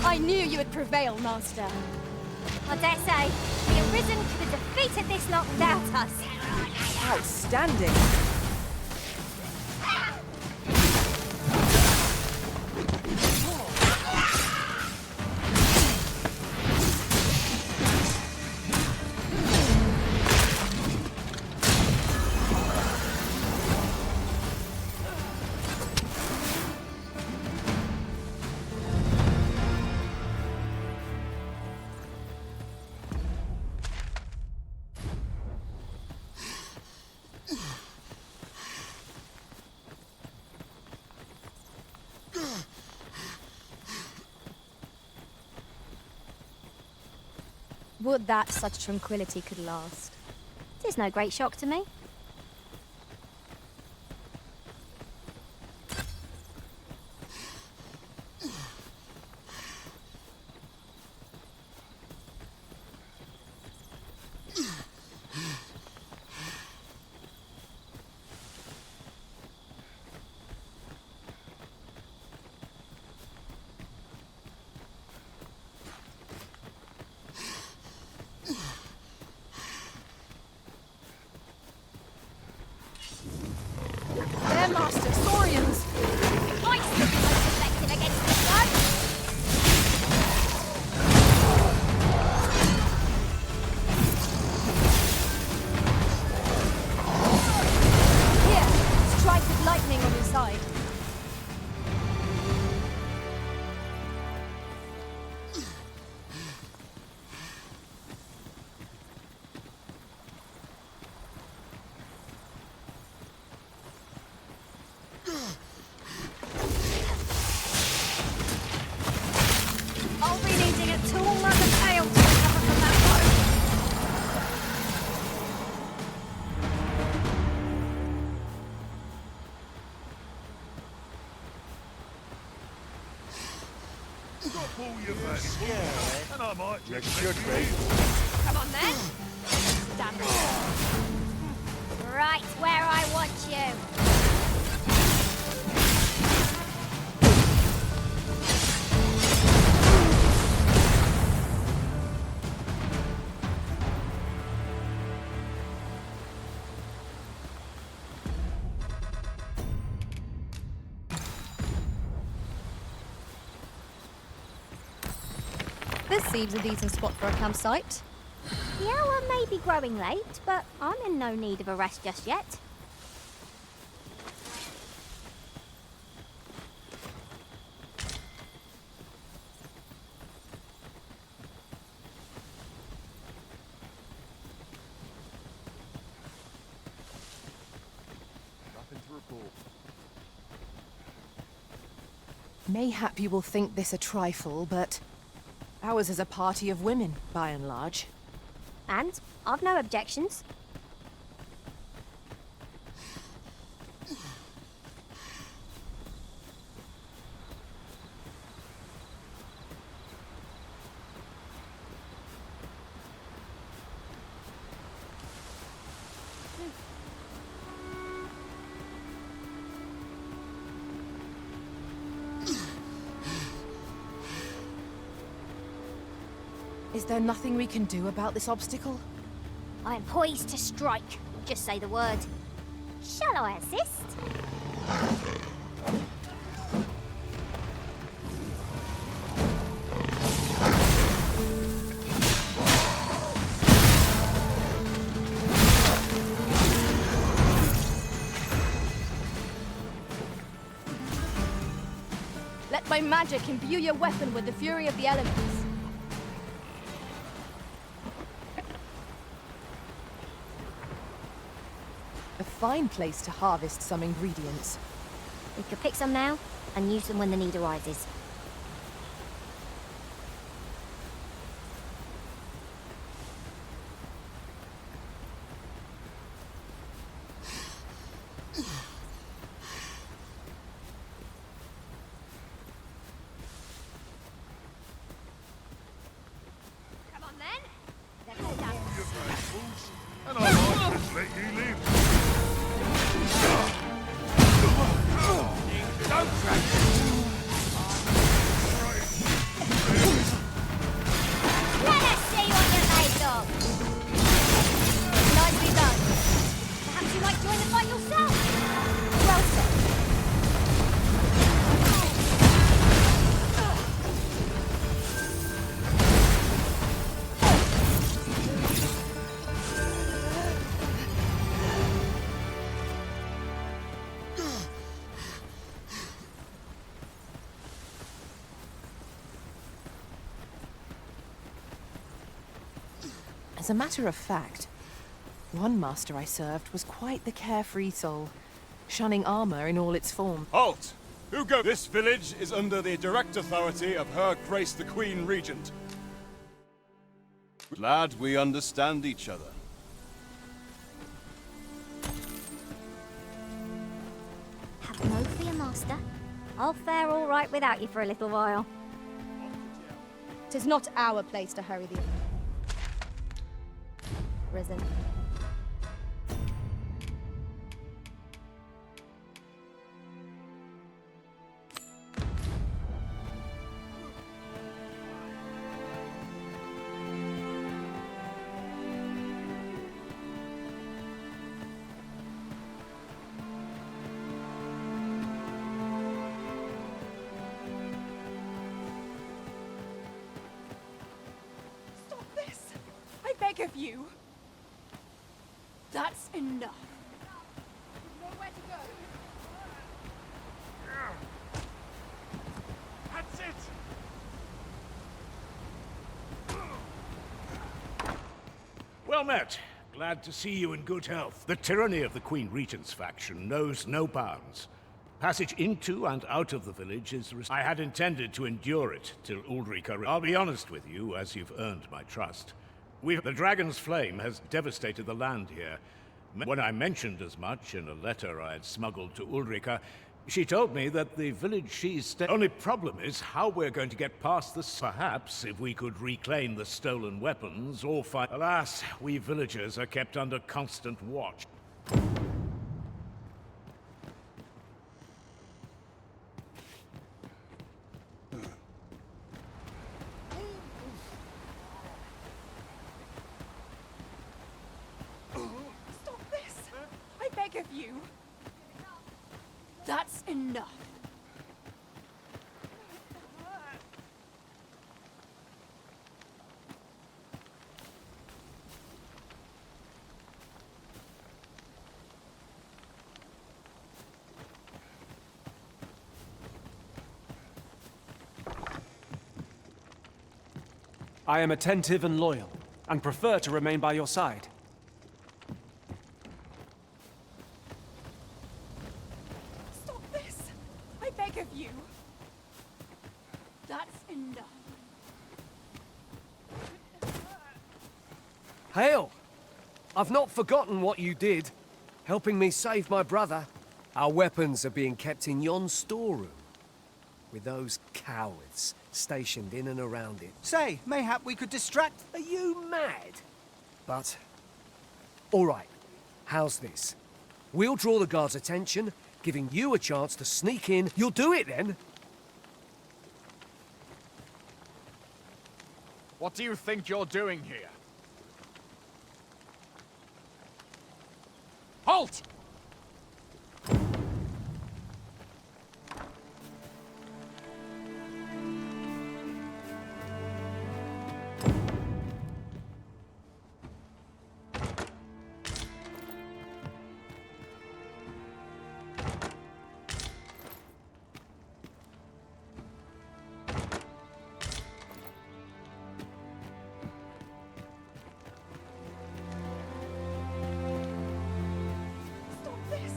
I knew you would prevail, Master. I dare say, the Arisen could have defeated this lot without us. Outstanding. Would that such tranquility could last. Tis no great shock to me. Their master, Saurians! I still be most effective against this one. Here, strike with lightning on your side. I'll be needing a tool and a tail to recover from that Stop all your scared, and I might You should be. Come on then. Stand there. Right where I want you. This seems a decent spot for a campsite. The hour may be growing late, but I'm in no need of a rest just yet. Nothing to report. Mayhap you will think this a trifle, but ours is a party of women, by and large. And I've no objections. Is there nothing we can do about this obstacle? I am poised to strike. Just say the word. Shall I assist? Let my magic imbue your weapon with the fury of the elements. A fine place to harvest some ingredients. We could pick some now and use them when the need arises. Come on then. Let's go. and I might Don't drag me! Let us see what you're made of! Nicely done. Perhaps you might join the fight yourself? Well said. As a matter of fact, one master I served was quite the carefree soul, shunning armor in all its forms. Halt! Who go? This village is under the direct authority of Her Grace the Queen Regent. Glad we understand each other. Have no fear, Master. I'll fare all right without you for a little while. 'Tis not our place to hurry the risen. Stop this! I beg of you! That's enough. Nowhere to go. That's it! Well met. Glad to see you in good health. The tyranny of the Queen Regent's faction knows no bounds. Passage into and out of the village is... I had intended to endure it till Ulrika... I'll be honest with you, as you've earned my trust. The Dragon's Flame has devastated the land here. When I mentioned as much in a letter I had smuggled to Ulrika, she told me that the village she's only problem is how we're going to get past this. Perhaps if we could reclaim the stolen weapons or find... Alas, we villagers are kept under constant watch. Stop this! I beg of you! That's enough. I am attentive and loyal, and prefer to remain by your side. Stop this! I beg of you! That's enough. Hail! I've not forgotten what you did, helping me save my brother. Our weapons are being kept in yon storeroom, with those cowards stationed in and around it. Say, mayhap we could distract... Are you mad? But... all right, how's this? We'll draw the guards' attention, giving you a chance to sneak in. You'll do it then? What do you think you're doing here? Halt! Stop this!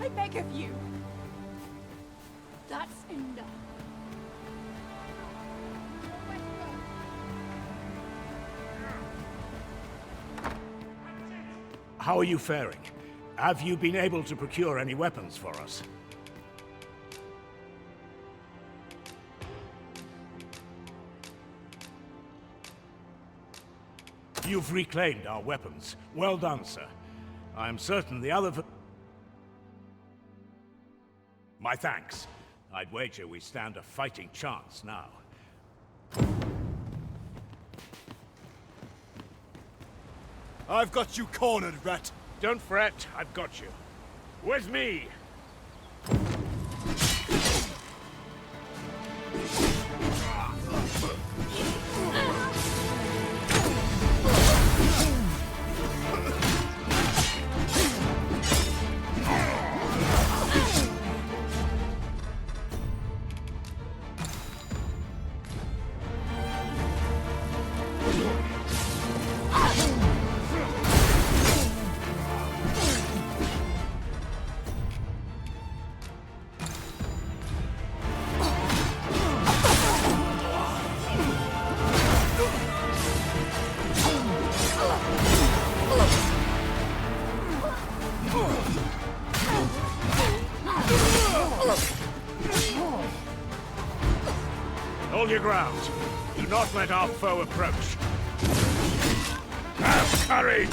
I beg of you! That's enough. How are you faring? Have you been able to procure any weapons for us? You've reclaimed our weapons. Well done, sir. I am certain the other... My thanks. I'd wager we stand a fighting chance now. I've got you cornered, rat. Don't fret, I've got you. With me! Hold your ground. Do not let our foe approach. Have courage!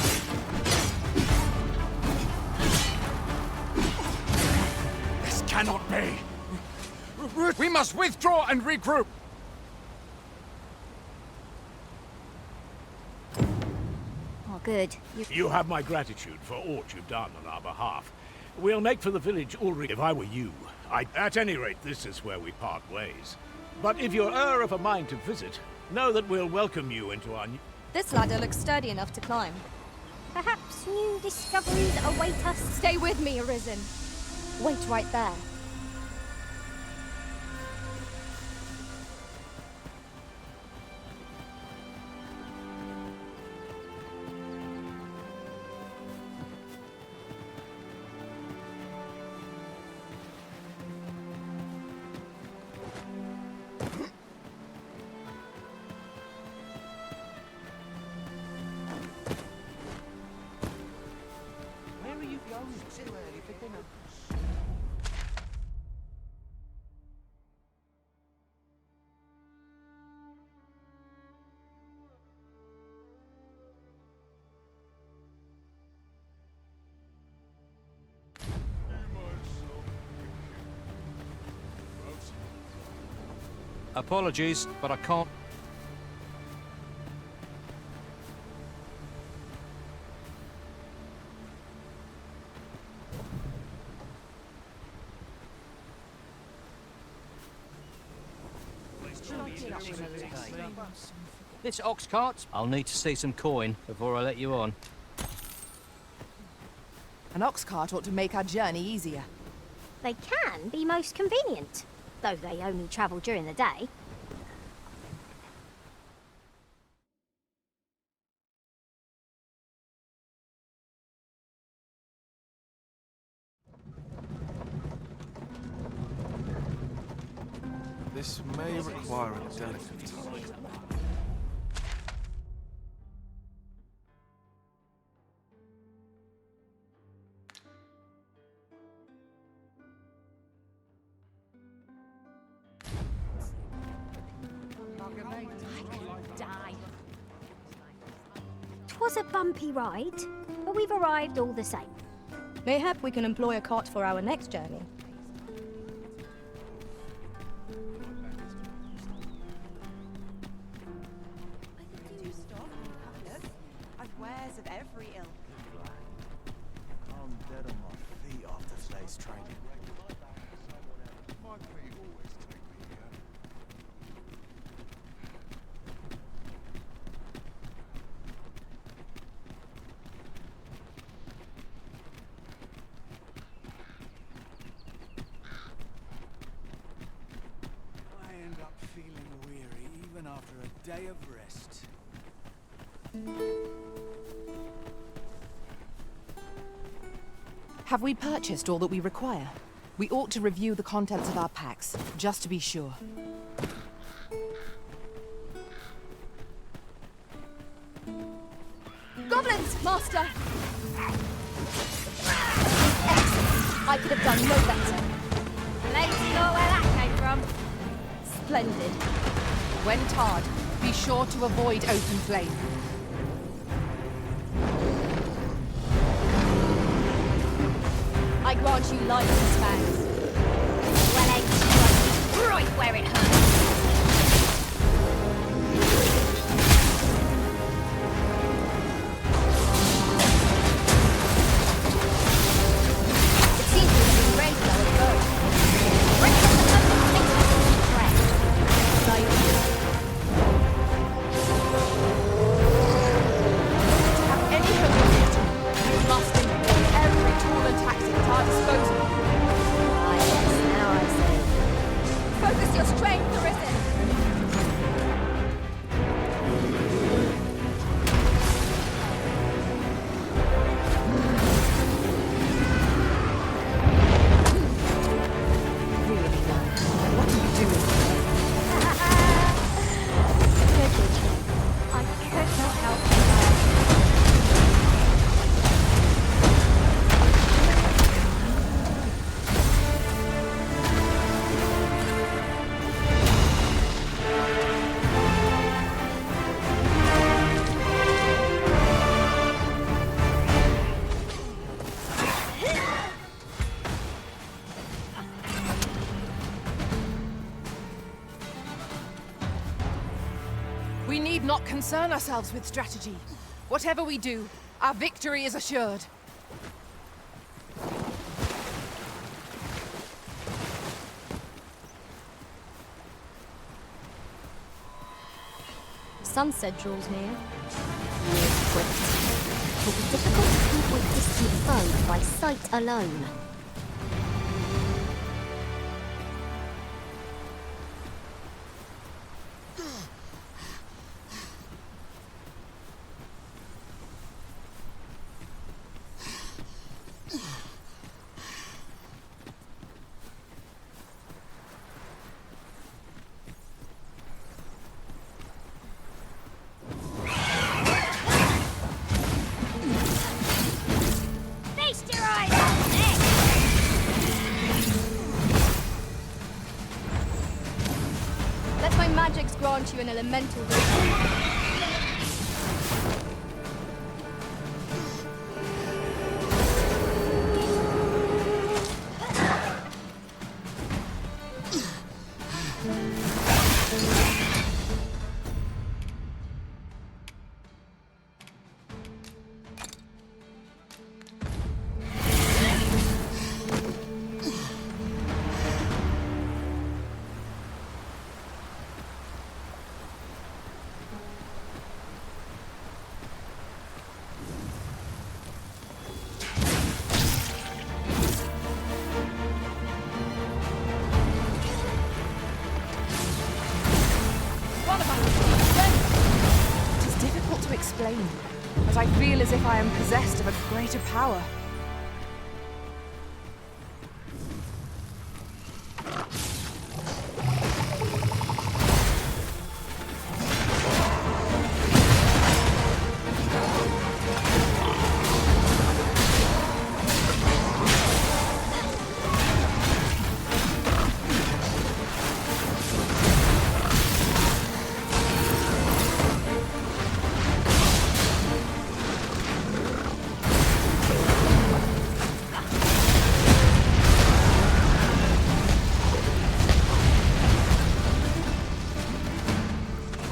This cannot be. We must withdraw and regroup. Oh, good. You have my gratitude for all you've done on our behalf. We'll make for the village Ulrich. If I were you, At any rate, this is where we part ways. But if you're of a mind to visit, know that we'll welcome you into our new... This ladder looks sturdy enough to climb. Perhaps new discoveries await us. Stay with me, Arisen. Wait right there. Apologies, but I can't... This ox cart? I'll need to see some coin before I let you on. An ox cart ought to make our journey easier. They can be most convenient, though they only travel during the day. This may require a delicate touch. Twas a bumpy ride, but we've arrived all the same. Mayhap we can employ a cart for our next journey. Wares of every ilk. I'm dead on my feet after today's training. I end up feeling weary even after a day of rest. Have we purchased all that we require? We ought to review the contents of our packs, just to be sure. Goblins, Master! Excellent. I could have done no better. Lady know where that came from. Splendid. When tarred, be sure to avoid open flame. grant you life and fangs. Well, ain't strike right where it hurts. It seems we have been raised our foe. Bring us the perfect threat. To have any hope of victory, we must employ every tool and tactic at our disposal. Ah, yes, now I see. Focus your strength, Arisen! Really, what are you doing? I could not help it. We need not concern ourselves with strategy. Whatever we do, our victory is assured. Sunset draws near. We're equipped. It will be difficult to pinpoint distant foe by sight alone. Feast your eyes on this! Let my magics grant you an elemental victory. It is difficult to explain, but I feel as if I am possessed of a greater power.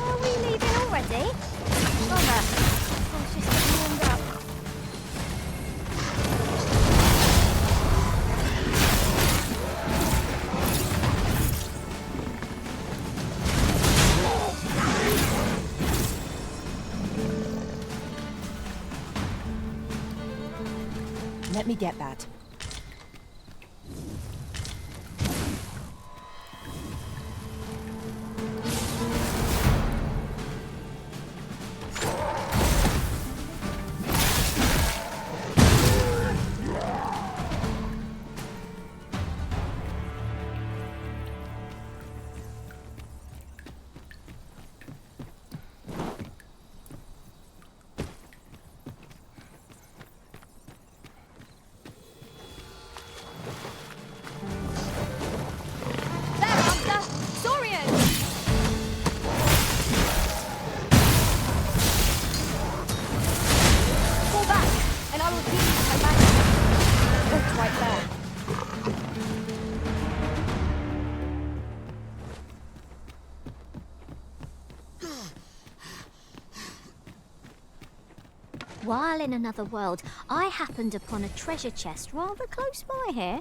Are we leaving already? Bummer. I was just getting warmed up. Let me get that. Fall back, and I will keep my magic. Look right there. While in another world, I happened upon a treasure chest rather close by here.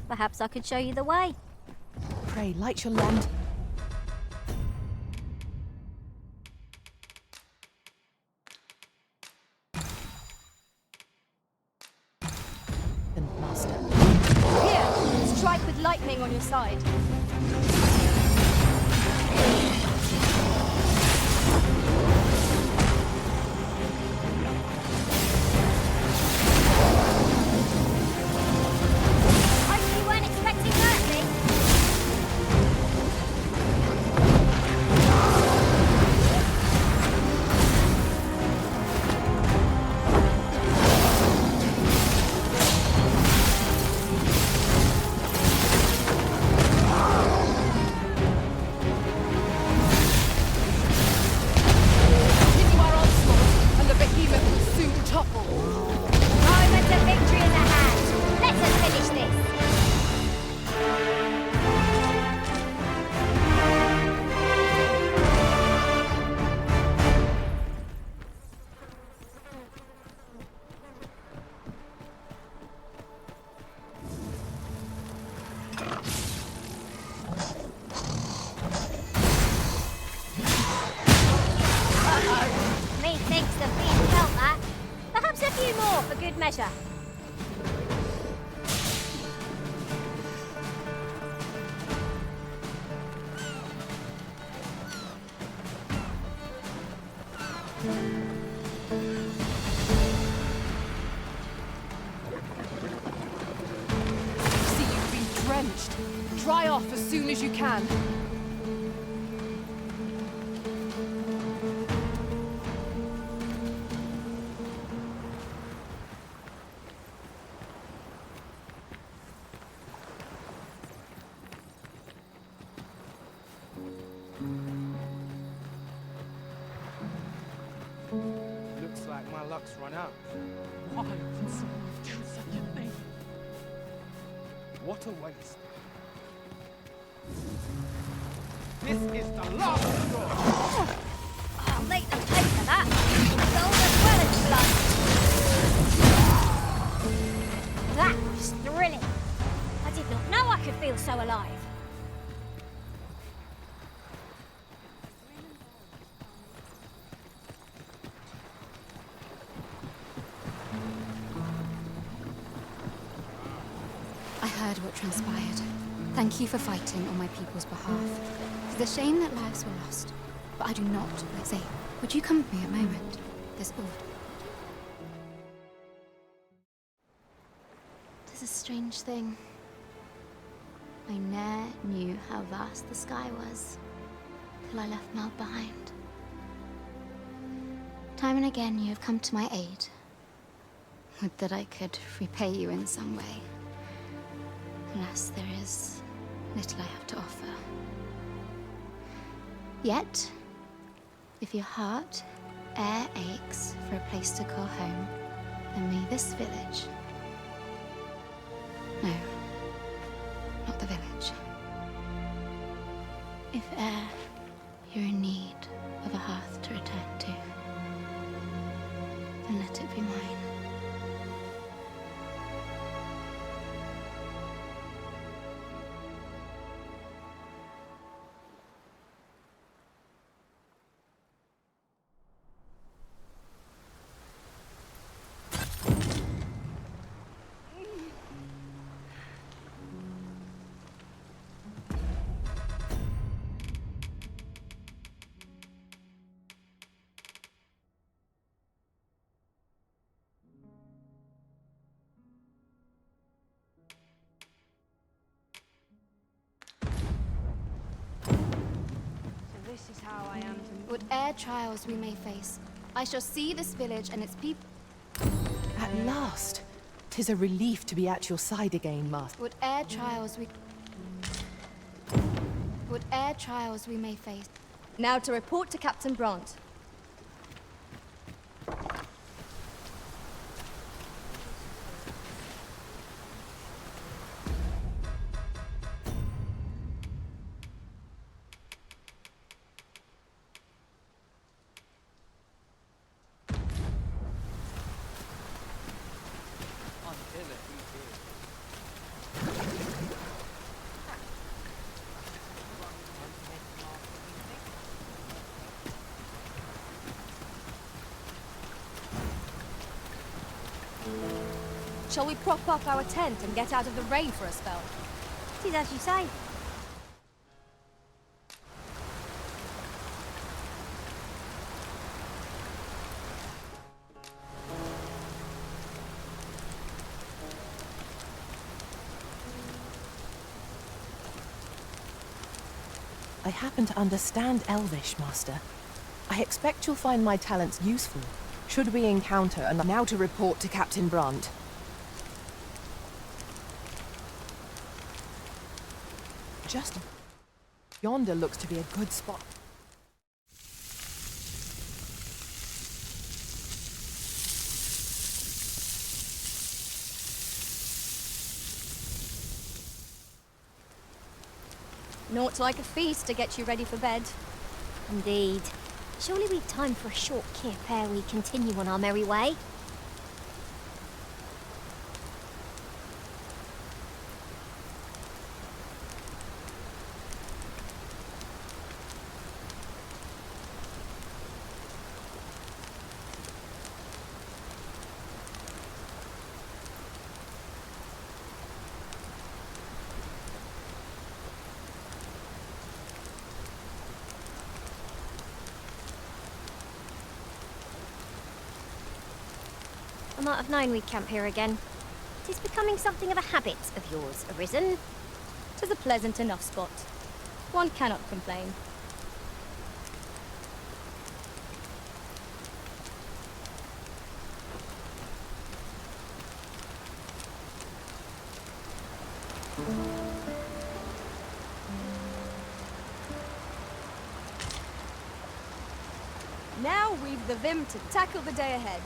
Perhaps I could show you the way. Pray, light your lamp. Master. Here, strike with lightning on your side. You weren't expecting that, Lee? Continue our onslaught, and the behemoth will soon topple. Moment of victory in the hand. Let us finish this. Methinks the fiend felt that. Perhaps a few more for good measure. See, you've been drenched. Dry off as soon as you can. Looks like my luck's run out. Why would someone do such a thing? What a waste. This is the last straw. I'll make them pay for that. Gold as well as blood. That was thrilling. I did not know I could feel so alive. I heard what transpired. Thank you for fighting on my people's behalf. It's a shame that lives were lost, but I do not say. Would you come with me a moment? There's all. Tis a strange thing. I ne'er knew how vast the sky was, till I left Mel behind. Time and again you have come to my aid. Would that I could repay you in some way. Alas, there is little I have to offer. Yet, if your heart e'er aches for a place to call home, then may this village... No, not the village. If e'er you're in need of a hearth to return to, then let it be mine. This is how I am to... Whate'er trials we may face, I shall see this village and its people. At last! 'Tis a relief to be at your side again, Master. Whate'er trials we may face. Now to report to Captain Brant. Shall we prop up our tent and get out of the rain for a spell? It is as you say. I happen to understand Elvish, Master. I expect you'll find my talents useful, should we encounter and now to report to Captain Brandt. Just yonder looks to be a good spot. Naught like a feast to get you ready for bed. Indeed. Surely we've time for a short kip ere we continue on our merry way. I might have known we'd camp here again. It is becoming something of a habit of yours, Arisen. 'Tis a pleasant enough spot. One cannot complain. Now we've the vim to tackle the day ahead.